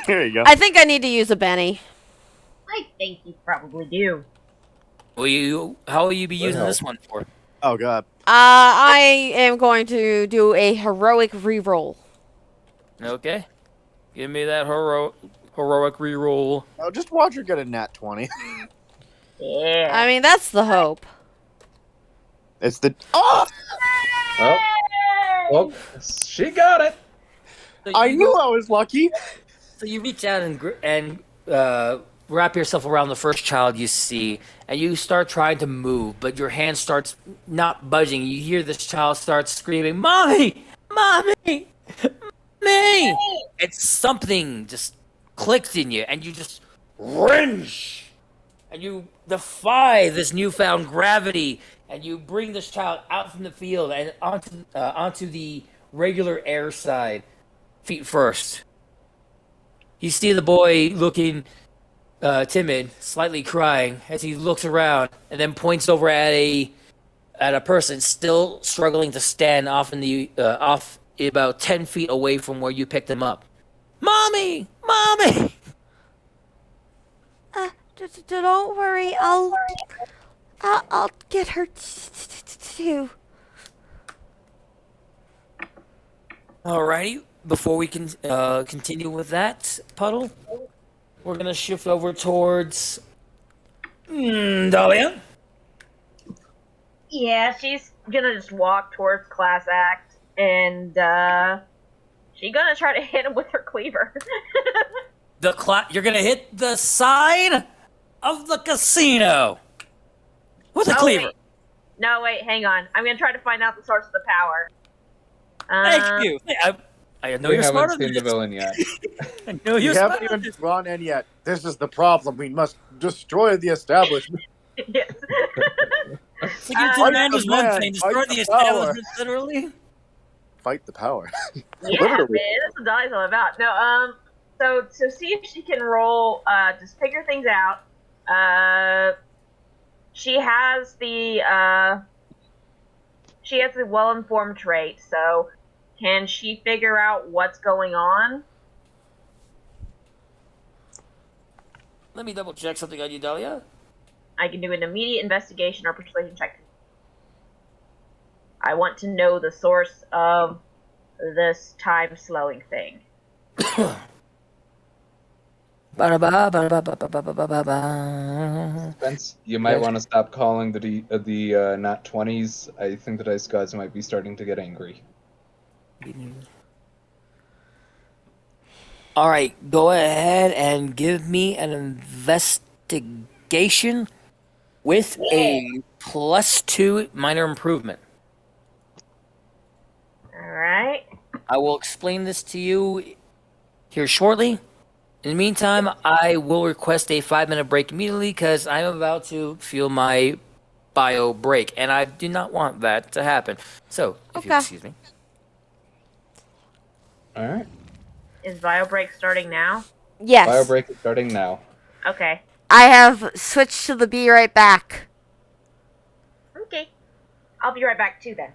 Here you go. I think I need to use a Benny. I think you probably do. How will you be Would using help. this one for? Oh god. I am going to do a heroic reroll. Okay. Give me that heroic reroll. Oh, just watch her get a nat 20. Yeah. I mean, that's the hope. It's the oh! Oh, well, she got it. So I you knew go- I was lucky. So you reach out and wrap yourself around the first child you see, and you start trying to move, but your hand starts not budging. You hear this child start screaming, "Mommy! Mommy! Me!" And something just clicks in you, and you just wrench, and you defy this newfound gravity, and you bring this child out from the field and onto the regular air side, feet first. You see the boy looking timid, slightly crying as he looks around and then points over at a person still struggling to stand off off about 10 feet away from where you picked him up. Mommy! Mommy! Don't worry. I'll get her too. Alrighty, before we can continue with that, Puddle, we're gonna shift over towards Dahlia. Yeah, she's gonna just walk towards class act, and she's gonna try to hit him with her cleaver. You're gonna hit the side of the casino with a cleaver. Wait. No, wait, hang on. I'm gonna try to find out the source of the power. Thank you. I know We you're haven't smarter seen than the this. villain yet. I know You you're haven't smarter even than this. gone in yet. This is the problem. We must destroy the establishment. Yes. So you Fight demand the is one man, thing, fight destroy the the power. establishment, literally. Fight the power. Yeah, man, that's what Dolly's all about. No, so see if she can roll. Just figure things out. She has the well-informed trait. So, can she figure out what's going on? Let me double check something on you, Dahlia. I can do an immediate investigation or persuasion check. I want to know the source of this time slowing thing. Spence, you might want to stop calling the not 20s. I think the dice gods might be starting to get angry. All right, go ahead and give me an investigation with a +2 minor improvement. Alright. I will explain this to you here shortly. In the meantime, I will request a 5-minute break immediately because I'm about to feel my bio break, and I do not want that to happen. So, if you Okay. excuse me. All right. Is bio break starting now? Yes. Fire break is starting now. Okay. I have switched to the be right back. Okay. I'll be right back too then.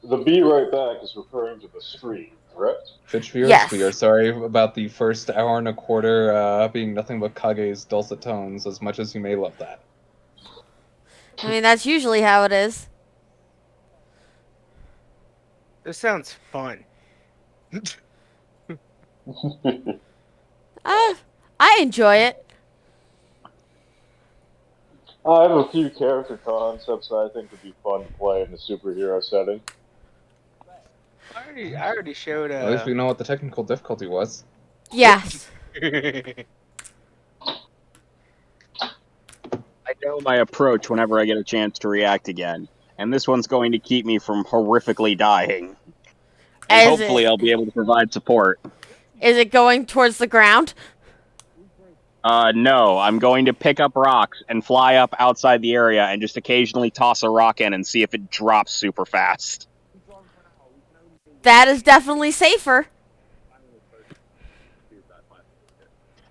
The be right back is referring to the stream. correct? Fitch viewers, Yes. we are sorry about the first hour and a quarter being nothing but Kage's dulcet tones, as much as you may love that. I mean, that's usually how it is. This sounds fun. I enjoy it. I have a few character concepts that I think would be fun to play in the superhero setting. I already showed At least we know what the technical difficulty was. Yes. I know my approach whenever I get a chance to react again, and this one's going to keep me from horrifically dying. And hopefully I'll be able to provide support. Is it going towards the ground? No, I'm going to pick up rocks and fly up outside the area and just occasionally toss a rock in and see if it drops super fast. That is definitely safer.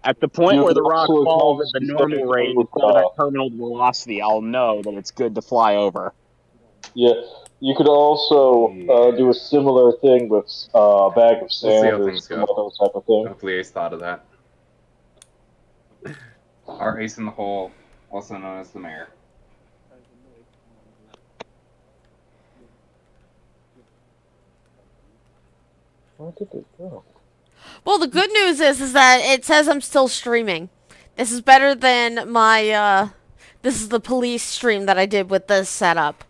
At the point You where the could rock also falls at accomplish the the normal same rate thing with, instead of at terminal velocity, I'll know that it's good to fly over. Yeah, you could also do a similar thing with a bag of We'll see sand how or things some go. other type of thing. Hopefully Ace thought of that. Our ace in the hole, also known as the mayor. Where did it go? Well, the good news is that it says I'm still streaming. This is better than my, this is the police stream that I did with this setup.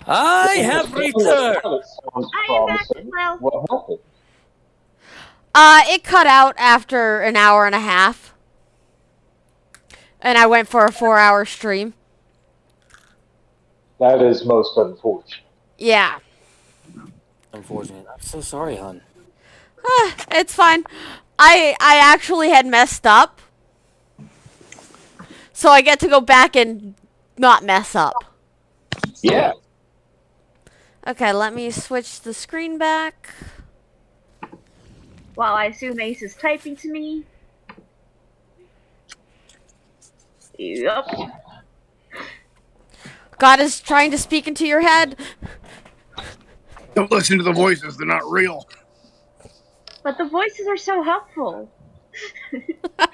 I have returned. That sounds I am back as promising. well. What happened? It cut out after an hour and a half. And I went for a 4-hour stream. That is most unfortunate. Yeah. Unfortunate. I'm so sorry, hon. It's fine. I actually had messed up. So I get to go back and not mess up. Yeah. Okay, let me switch the screen back. While I assume Ace is typing to me. Yup. God is trying to speak into your head. Don't listen to the voices; they're not real. But the voices are so helpful.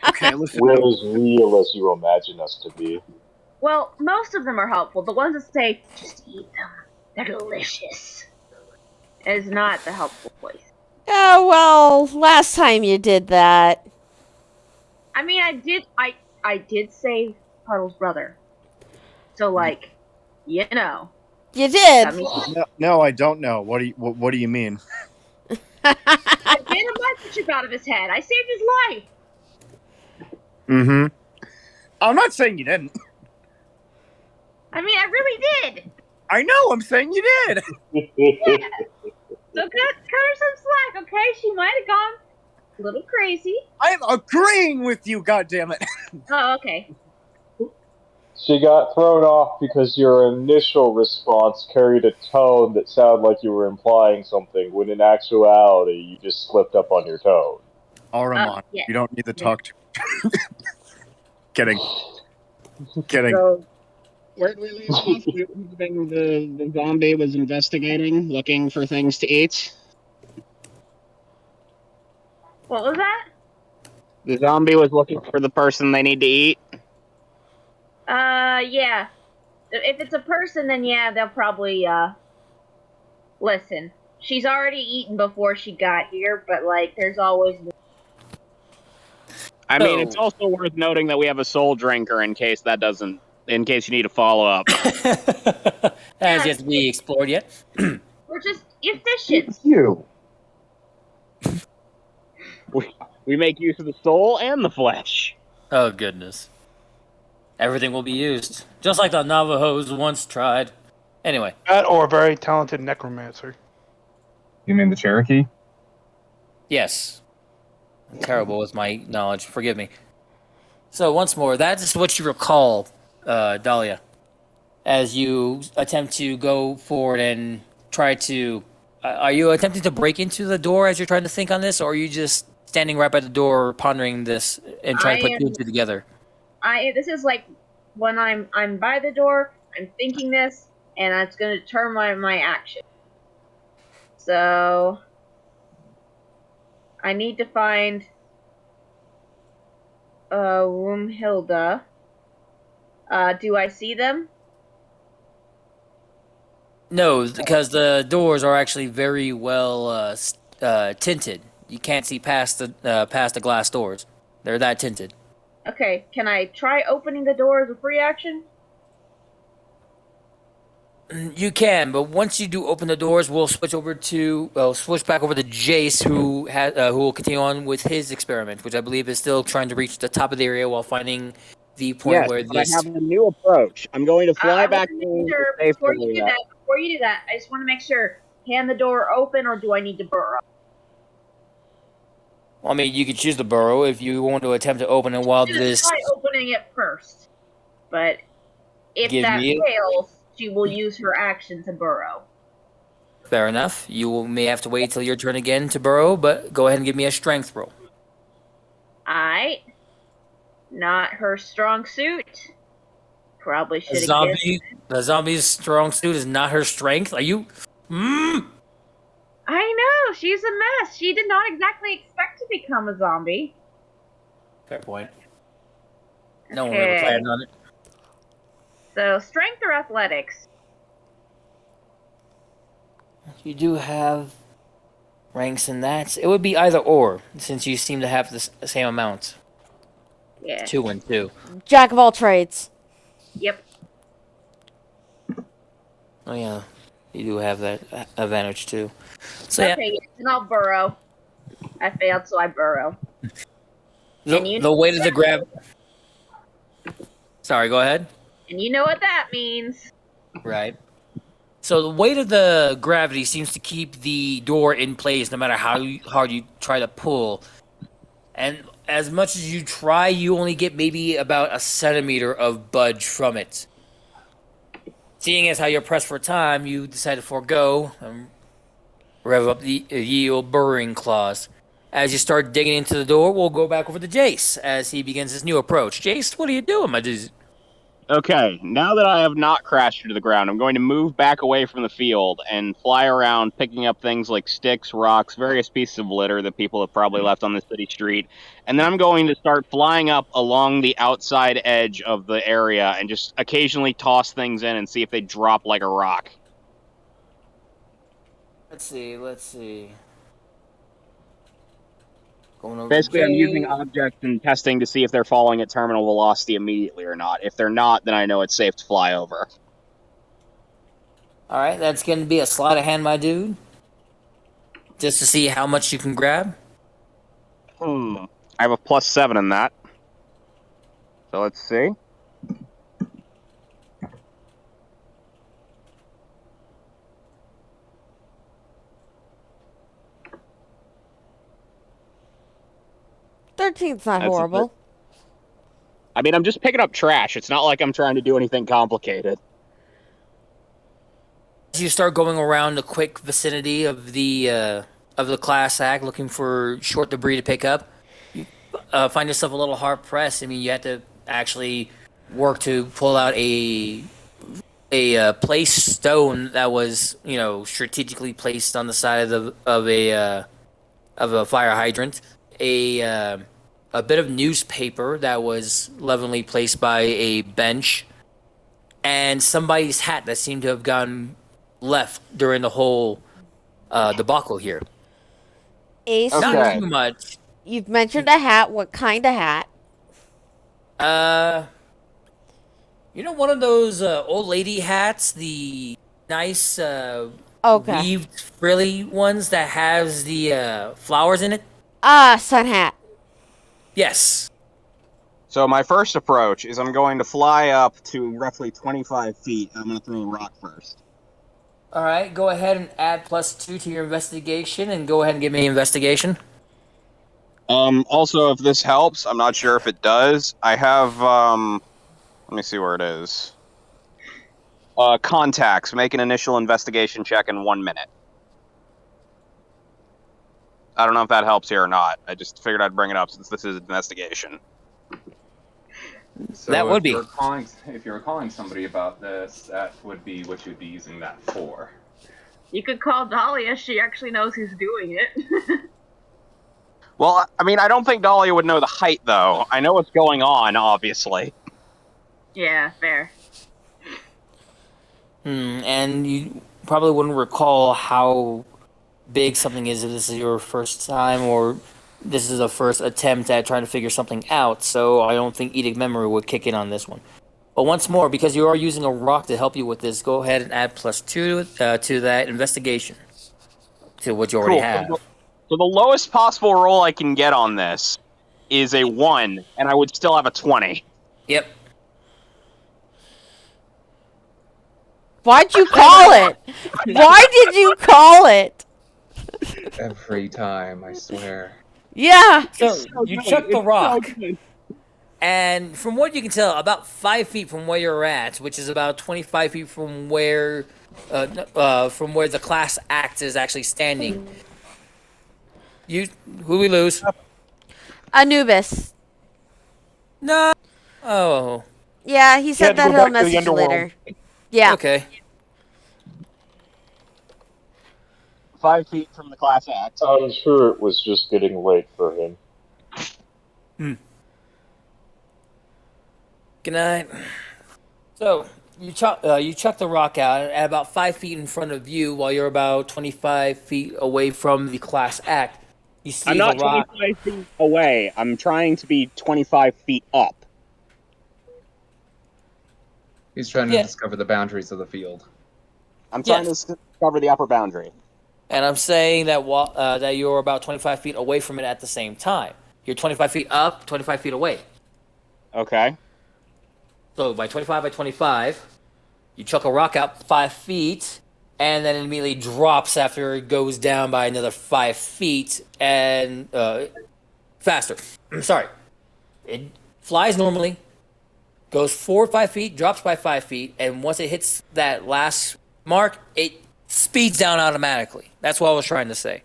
Okay, listen. We're as real as you imagine us to be. Well, most of them are helpful. The ones that say, just eat them. They're delicious. Is not the helpful voice. Oh, well, last time you did that. I mean, I did save Puddle's brother. So, like, you know. You did. That means No, I don't know. What do you mean? I made a message chip out of his head. I saved his life. Mm-hmm. I'm not saying you didn't. I mean, I really did. I know. I'm saying you did. Yeah. So cut her some slack, okay? She might have gone a little crazy. I am agreeing with you. God damn it. Oh, okay. She got thrown off because your initial response carried a tone that sounded like you were implying something, when in actuality you just slipped up on your tone. Aramon, yeah. you don't need to talk to. Kidding. Kidding. So, where did we leave off? The zombie was investigating, looking for things to eat. What was that? The zombie was looking for the person they need to eat. Yeah. If it's a person, then yeah, they'll probably, listen. She's already eaten before she got here, but, like, there's always... I mean, it's also worth noting that we have a soul drinker in case you need to follow up. Has yet to be explored yet. We're just efficient. You. We make use of the soul and the flesh. Oh, goodness. Everything will be used. Just like the Navajos once tried. Anyway. That or a very talented necromancer. You mean the Cherokee? Yes. I'm terrible with my knowledge. Forgive me. So, once more, that is what you recall, Dahlia, as you attempt to go forward and try to... are you attempting to break into the door as you're trying to think on this, or are you just standing right by the door pondering this and trying to put two and two together? This is like when I'm by the door, I'm thinking this, and that's going to determine my action. So I need to find Woomhilda. Do I see them? No, because the doors are actually very well tinted. You can't see past the glass doors. They're that tinted. Okay, can I try opening the door as a free action? You can, but once you do open the doors, we'll switch back over to Jace, who will continue on with his experiment, which I believe is still trying to reach the top of the area while finding the point Yes, where but I this. have a new approach. I'm going to fly I want back to make to the sure safe before you do area. that. Before you do that, I just want to make sure. Can the door open, or do I need to burrow? I mean, you could choose the burrow if you want to attempt to open it while Just this. try opening it first. But if Give that me. fails, she will use her action to burrow. Fair enough. May have to wait till your turn again to burrow, but go ahead and give me a strength roll. Alright. Not her strong suit. Probably A should have guessed. zombie. The zombie's strong suit is not her strength. Are you? I know, she's a mess. She did not exactly expect to become a zombie. Fair point. No one ever planned on it. So, strength or athletics? You do have ranks in that. It would be either or, since you seem to have the same amount. Yeah. 2 and 2. Jack of all trades. Yep. Oh yeah, you do have that advantage too. So Okay, yes, and I'll burrow. I failed, so I burrow. yeah, the weight of the grab. Sorry, go ahead. And you know what that means. Right. So the weight of the gravity seems to keep the door in place no matter how hard you try to pull. And as much as you try, you only get maybe about a centimeter of budge from it. Seeing as how you're pressed for time, you decide to forego and rev up the ye old burrowing claws. As you start digging into the door, we'll go back over to Jace as he begins his new approach. Jace, what are you doing, my dude? Okay, now that I have not crashed into the ground, I'm going to move back away from the field and fly around picking up things like sticks, rocks, various pieces of litter that people have probably left on the city street. And then I'm going to start flying up along the outside edge of the area and just occasionally toss things in and see if they drop like a rock. Let's see. Going over Basically, to I'm using Jace. objects and testing to see if they're falling at terminal velocity immediately or not. If they're not, then I know it's safe to fly over. Alright, that's going to be a sleight of hand, my dude. Just to see how much you can grab. I have a +7 in that. So let's see. Thirteen's not That's horrible. I mean, I'm just picking up trash. It's not like I'm trying to do anything complicated. As you start going around the quick vicinity of the class act, looking for short debris to pick up, you find yourself a little hard pressed. I mean, you have to actually work to pull out a placed stone that was strategically placed on the side of a fire hydrant, a bit of newspaper that was lovingly placed by a bench, and somebody's hat that seemed to have gone left during the whole debacle here. Ace, Okay. Not too much. you've mentioned a hat. What kind of hat? One of those old lady hats, the nice Okay. weaved frilly ones that has the flowers in it. Sun hat. Yes. So my first approach is I'm going to fly up to roughly 25 feet. I'm going to throw a rock first. All right. Go ahead and add +2 to your investigation, and go ahead and give me investigation. Also, if this helps, I'm not sure if it does. I have, let me see where it is. Contacts. Make an initial investigation check in 1 minute. I don't know if that helps here or not. I just figured I'd bring it up since this is investigation. So That would be. if you're calling somebody about this, that would be what you'd be using that for. You could call Dahlia. She actually knows who's doing it. Well, I mean, I don't think Dahlia would know the height, though. I know what's going on, obviously. Yeah, fair. And you probably wouldn't recall how big something is if this is your first time or this is a first attempt at trying to figure something out, so I don't think Edict Memory would kick in on this one. But once more, because you are using a rock to help you with this, go ahead and add +2 to that investigation, to what you already Cool. have. So the lowest possible roll I can get on this is a 1, and I would still have a 20. Yep. Why'd you call it? Why did you call it? Every time, I swear. Yeah. So you chuck the rock, and from what you can tell, about 5 feet from where you're at, which is about 25 feet from where the class act is actually standing. Who we lose? Anubis. No. Oh. Yeah, he said to that go he'll back to the message you underworld. later. Yeah. Okay. 5 feet from the class act. I'm sure it was just getting late for him. Good night. So you chuck the rock out at about 5 feet in front of you, while you're about 25 feet away from the class act. You see I'm the not rock. 25 feet away. I'm trying to be 25 feet up. He's trying to Yeah. discover the boundaries of the field. I'm trying Yes. to discover the upper boundary. And I'm saying that that you're about 25 feet away from it at the same time. You're 25 feet up, 25 feet away. Okay. So by 25 by 25, you chuck a rock out 5 feet, and then it immediately drops after it goes down by another 5 feet, and faster. Sorry. It flies normally, goes forward 5 feet, drops by 5 feet, and once it hits that last mark, it speeds down automatically. That's what I was trying to say.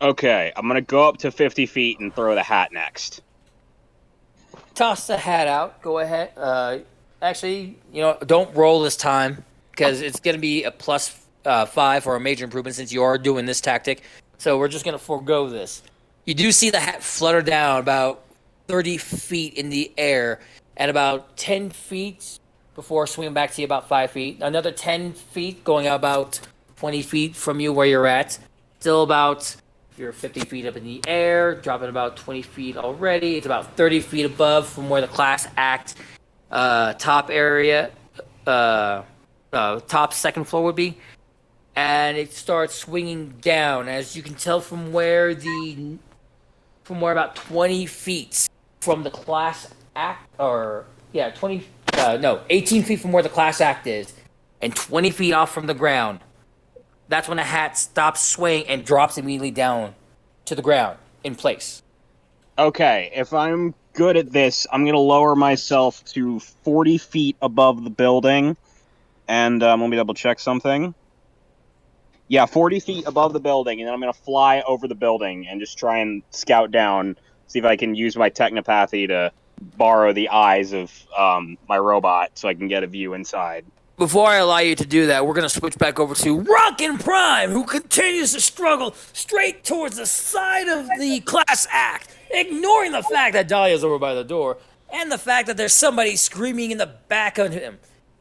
Okay, I'm gonna go up to 50 feet and throw the hat next. Toss the hat out. Go ahead. Actually, don't roll this time because it's going to be a +5 or a major improvement since you are doing this tactic. So we're just going to forego this. You do see the hat flutter down about 30 feet in the air and about 10 feet before swinging back to you about 5 feet. Another 10 feet going about 20 feet from you where you're at. Still about... You're 50 feet up in the air, dropping about 20 feet already. It's about 30 feet above from where the class act top area, top second floor would be. And it starts swinging down, as you can tell from where about 20 feet from the class act, 18 feet from where the class act is, and 20 feet off from the ground. That's when the hat stops swaying and drops immediately down to the ground in place. Okay, if I'm good at this, I'm gonna lower myself to 40 feet above the building, and let me double check something. Yeah, 40 feet above the building, and then I'm gonna fly over the building and just try and scout down, see if I can use my technopathy to borrow the eyes of my robot so I can get a view inside. Before I allow you to do that, we're going to switch back over to Rockin' Prime, who continues to struggle straight towards the side of the class act, ignoring the fact that Dahlia's over by the door, and the fact that there's somebody screaming in the back of him,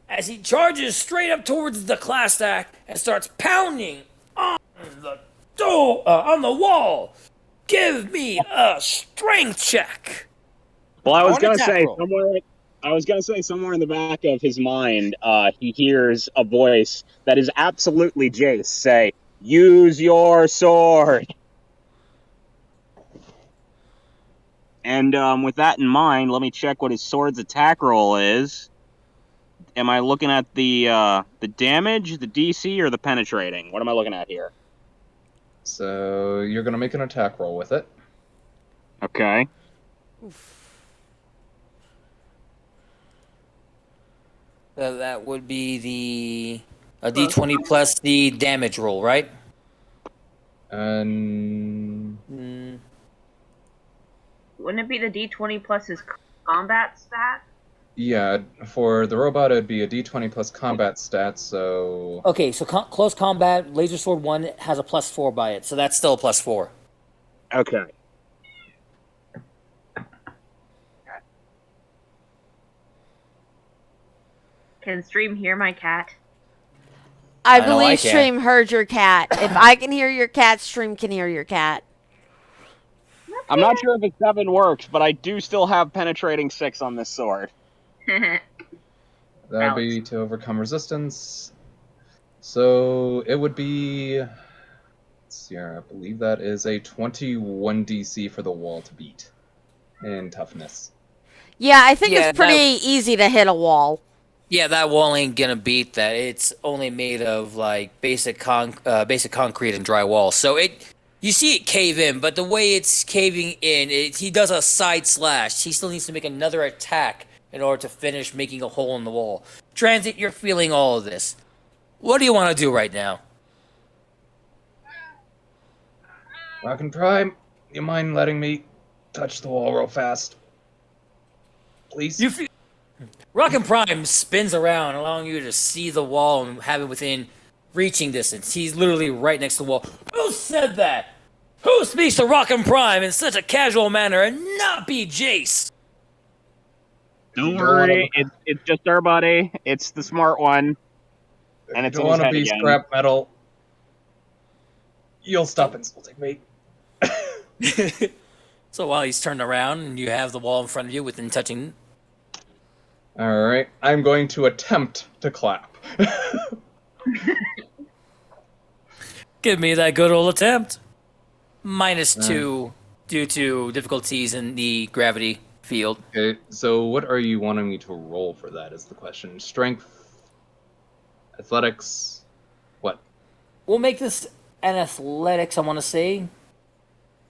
as he charges straight up towards the class act and starts pounding on the door, on the wall. Give me a strength check. Well, I was On gonna attack say roll. somewhere in the back of his mind, he hears a voice that is absolutely Jace say, "Use your sword." And with that in mind, let me check what his sword's attack roll is. Am I looking at the damage, the DC, or the penetrating? What am I looking at here? So you're going to make an attack roll with it. Okay. That would be a D20 plus the damage roll, right? And Wouldn't it be the D20 plus his combat stat? Yeah, for the robot, it'd be a d20 plus combat stat, so... Okay, so close combat, laser sword 1 has a +4 by it, so that's still a +4. Okay. Can stream hear my cat? I I know I believe can. stream heard your cat. If I can hear your cat, stream can hear your cat. I'm not sure if a 7 works, but I do still have penetrating 6 on this sword. That'd be to overcome resistance. So it would be... Let's see here, I believe that is a 21 DC for the wall to beat in toughness. Yeah, I think Yeah, it's pretty easy to hit a wall. Yeah, that wall ain't gonna beat that. It's only made of like basic concrete and drywall. So you see it cave in, but the way it's caving in, he does a side slash. He still needs to make another attack in order to finish making a hole in the wall. Transit, you're feeling all of this. What do you want to do right now? Rockin' Prime, you mind letting me touch the wall real fast? Please? Rockin' Prime spins around, allowing you to see the wall and have it within reaching distance. He's literally right next to the wall. Who said that? Who speaks to Rockin' Prime in such a casual manner and not be Jace? Don't worry, it's just our buddy. It's the smart one. And it's don't in his want to head be again. scrap metal. You'll stop insulting me. So while he's turned around and you have the wall in front of you within touching... Alright, I'm going to attempt to clap. Give me that good old attempt. -2 due to difficulties in the gravity field. Okay, so what are you wanting me to roll for that is the question. Strength? Athletics? What? We'll make this an athletics, I want to say.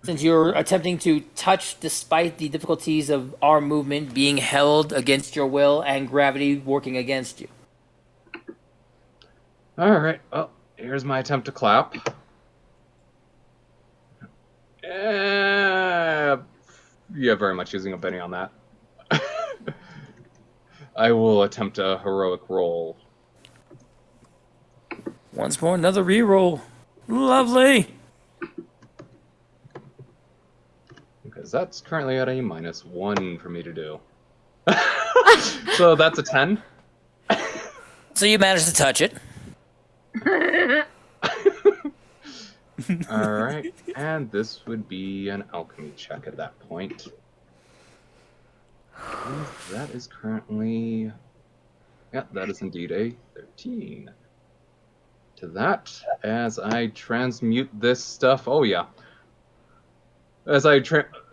Since you're attempting to touch despite the difficulties of our movement being held against your will and gravity working against you. Alright, well, here's my attempt to clap. Yeah, very much using a penny on that. I will attempt a heroic roll. Once more, another reroll. Lovely. Because that's currently at a -1 for me to do. So that's a 10. So you managed to touch it. Alright, and this would be an alchemy check at that point. And that is currently... Yeah, that is indeed a 13. To that, as I transmute this stuff... Oh yeah.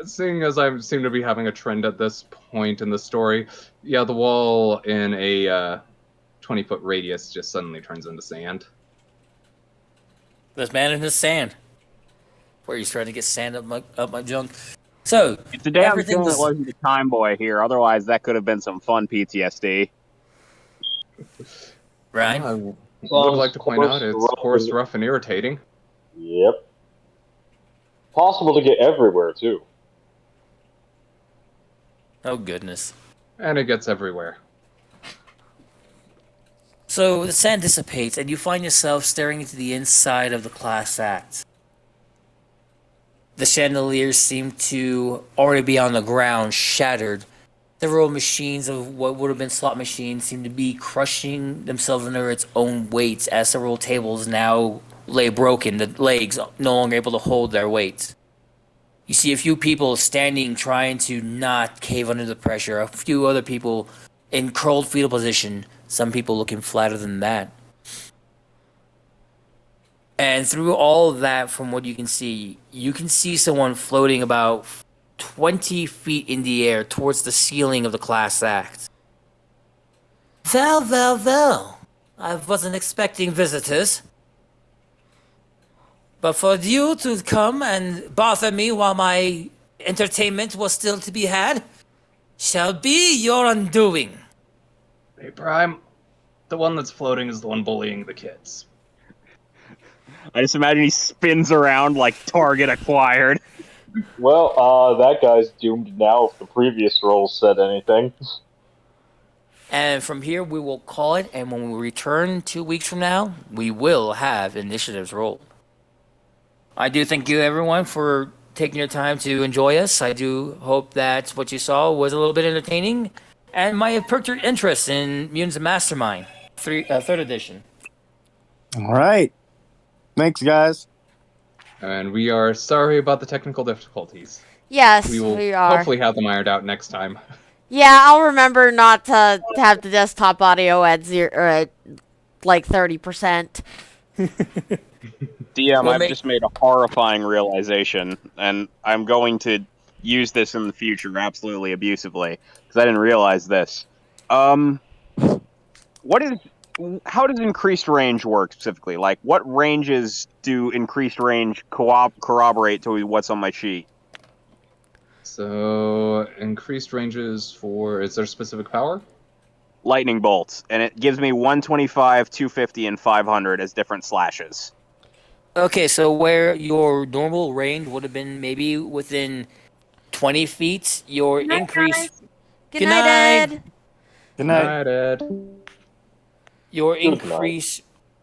Seeing as I seem to be having a trend at this point in the story, yeah, the wall in a 20-foot radius just suddenly turns into sand. This man in his sand. Where he's trying to get sand up my junk. So, It's a damn everything shame was... it wasn't the Time Boy here. Otherwise, that could have been some fun PTSD. Right? I would like to point out it's coarse, rough, and irritating. Yep. Possible to get everywhere, too. Oh, goodness. And it gets everywhere. So the sand dissipates, and you find yourself staring into the inside of the class act. The chandeliers seem to already be on the ground, shattered. Several machines of what would have been slot machines seem to be crushing themselves under its own weights, as several tables now lay broken, the legs no longer able to hold their weight. You see a few people standing trying to not cave under the pressure, a few other people in curled fetal position, some people looking flatter than that. And through all of that, from what you can see someone floating about 20 feet in the air towards the ceiling of the class act. Well. I wasn't expecting visitors. But for you to come and bother me while my entertainment was still to be had, shall be your undoing. Hey, Prime, the one that's floating is the one bullying the kids. I just imagine he spins around like target acquired. Well, that guy's doomed now if the previous roll said anything. And from here, we will call it. And when we return 2 weeks from now, we will have initiatives rolled. I do thank you, everyone, for taking your time to enjoy us. I do hope that what you saw was a little bit entertaining and might have perked your interest in Mutants and Mastermind, third edition. All right. Thanks, guys. And we are sorry about the technical difficulties. Yes, We will we are. hopefully have them ironed out next time. Yeah, I'll remember not to have the desktop audio at zero, or at like 30%. DM, We'll I've make- just made a horrifying realization, and I'm going to use this in the future absolutely abusively because I didn't realize this. How does increased range work specifically? Like, what ranges do increased range corroborate to what's on my sheet? So, increased ranges for... Is there specific power? Lightning bolts, and it gives me 125, 250, and 500 as different slashes. Okay, so where your normal range would have been maybe within 20 feet, your Night, increase. guys. Good night, Ed. Good night. Night, Ed. Your Good night. increase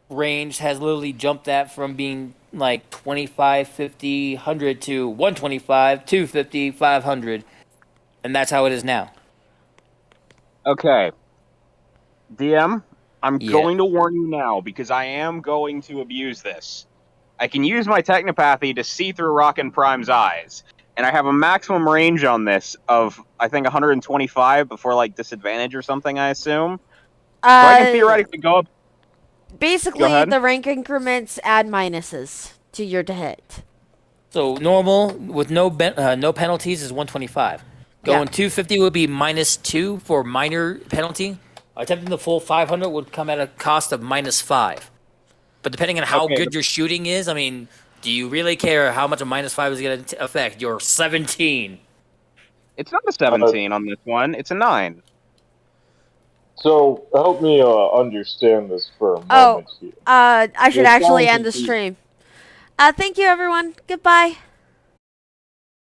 range has literally jumped that from being like 25, 50, 100 to 125, 250, 500. And that's how it is now. Okay. DM, I'm Yeah. going to warn you now because I am going to abuse this. I can use my technopathy to see through Rockin' Prime's eyes, and I have a maximum range on this of, I think, 125 before, like, disadvantage or something, I assume. So I can theoretically go up. Basically, Go ahead. the rank increments add minuses to your to hit. So normal with no penalties is 125. Going Yeah. 250 would be -2 for minor penalty. Attempting the full 500 would come at a cost of -5. But depending on how Okay, good your shooting is, I mean, do you really care how much a -5 is going to affect? You're 17. It's not a 17 on this one, it's a 9. So help me understand this for a Oh, moment here. I should You're actually trying to end the be- stream. Thank you, everyone. Goodbye.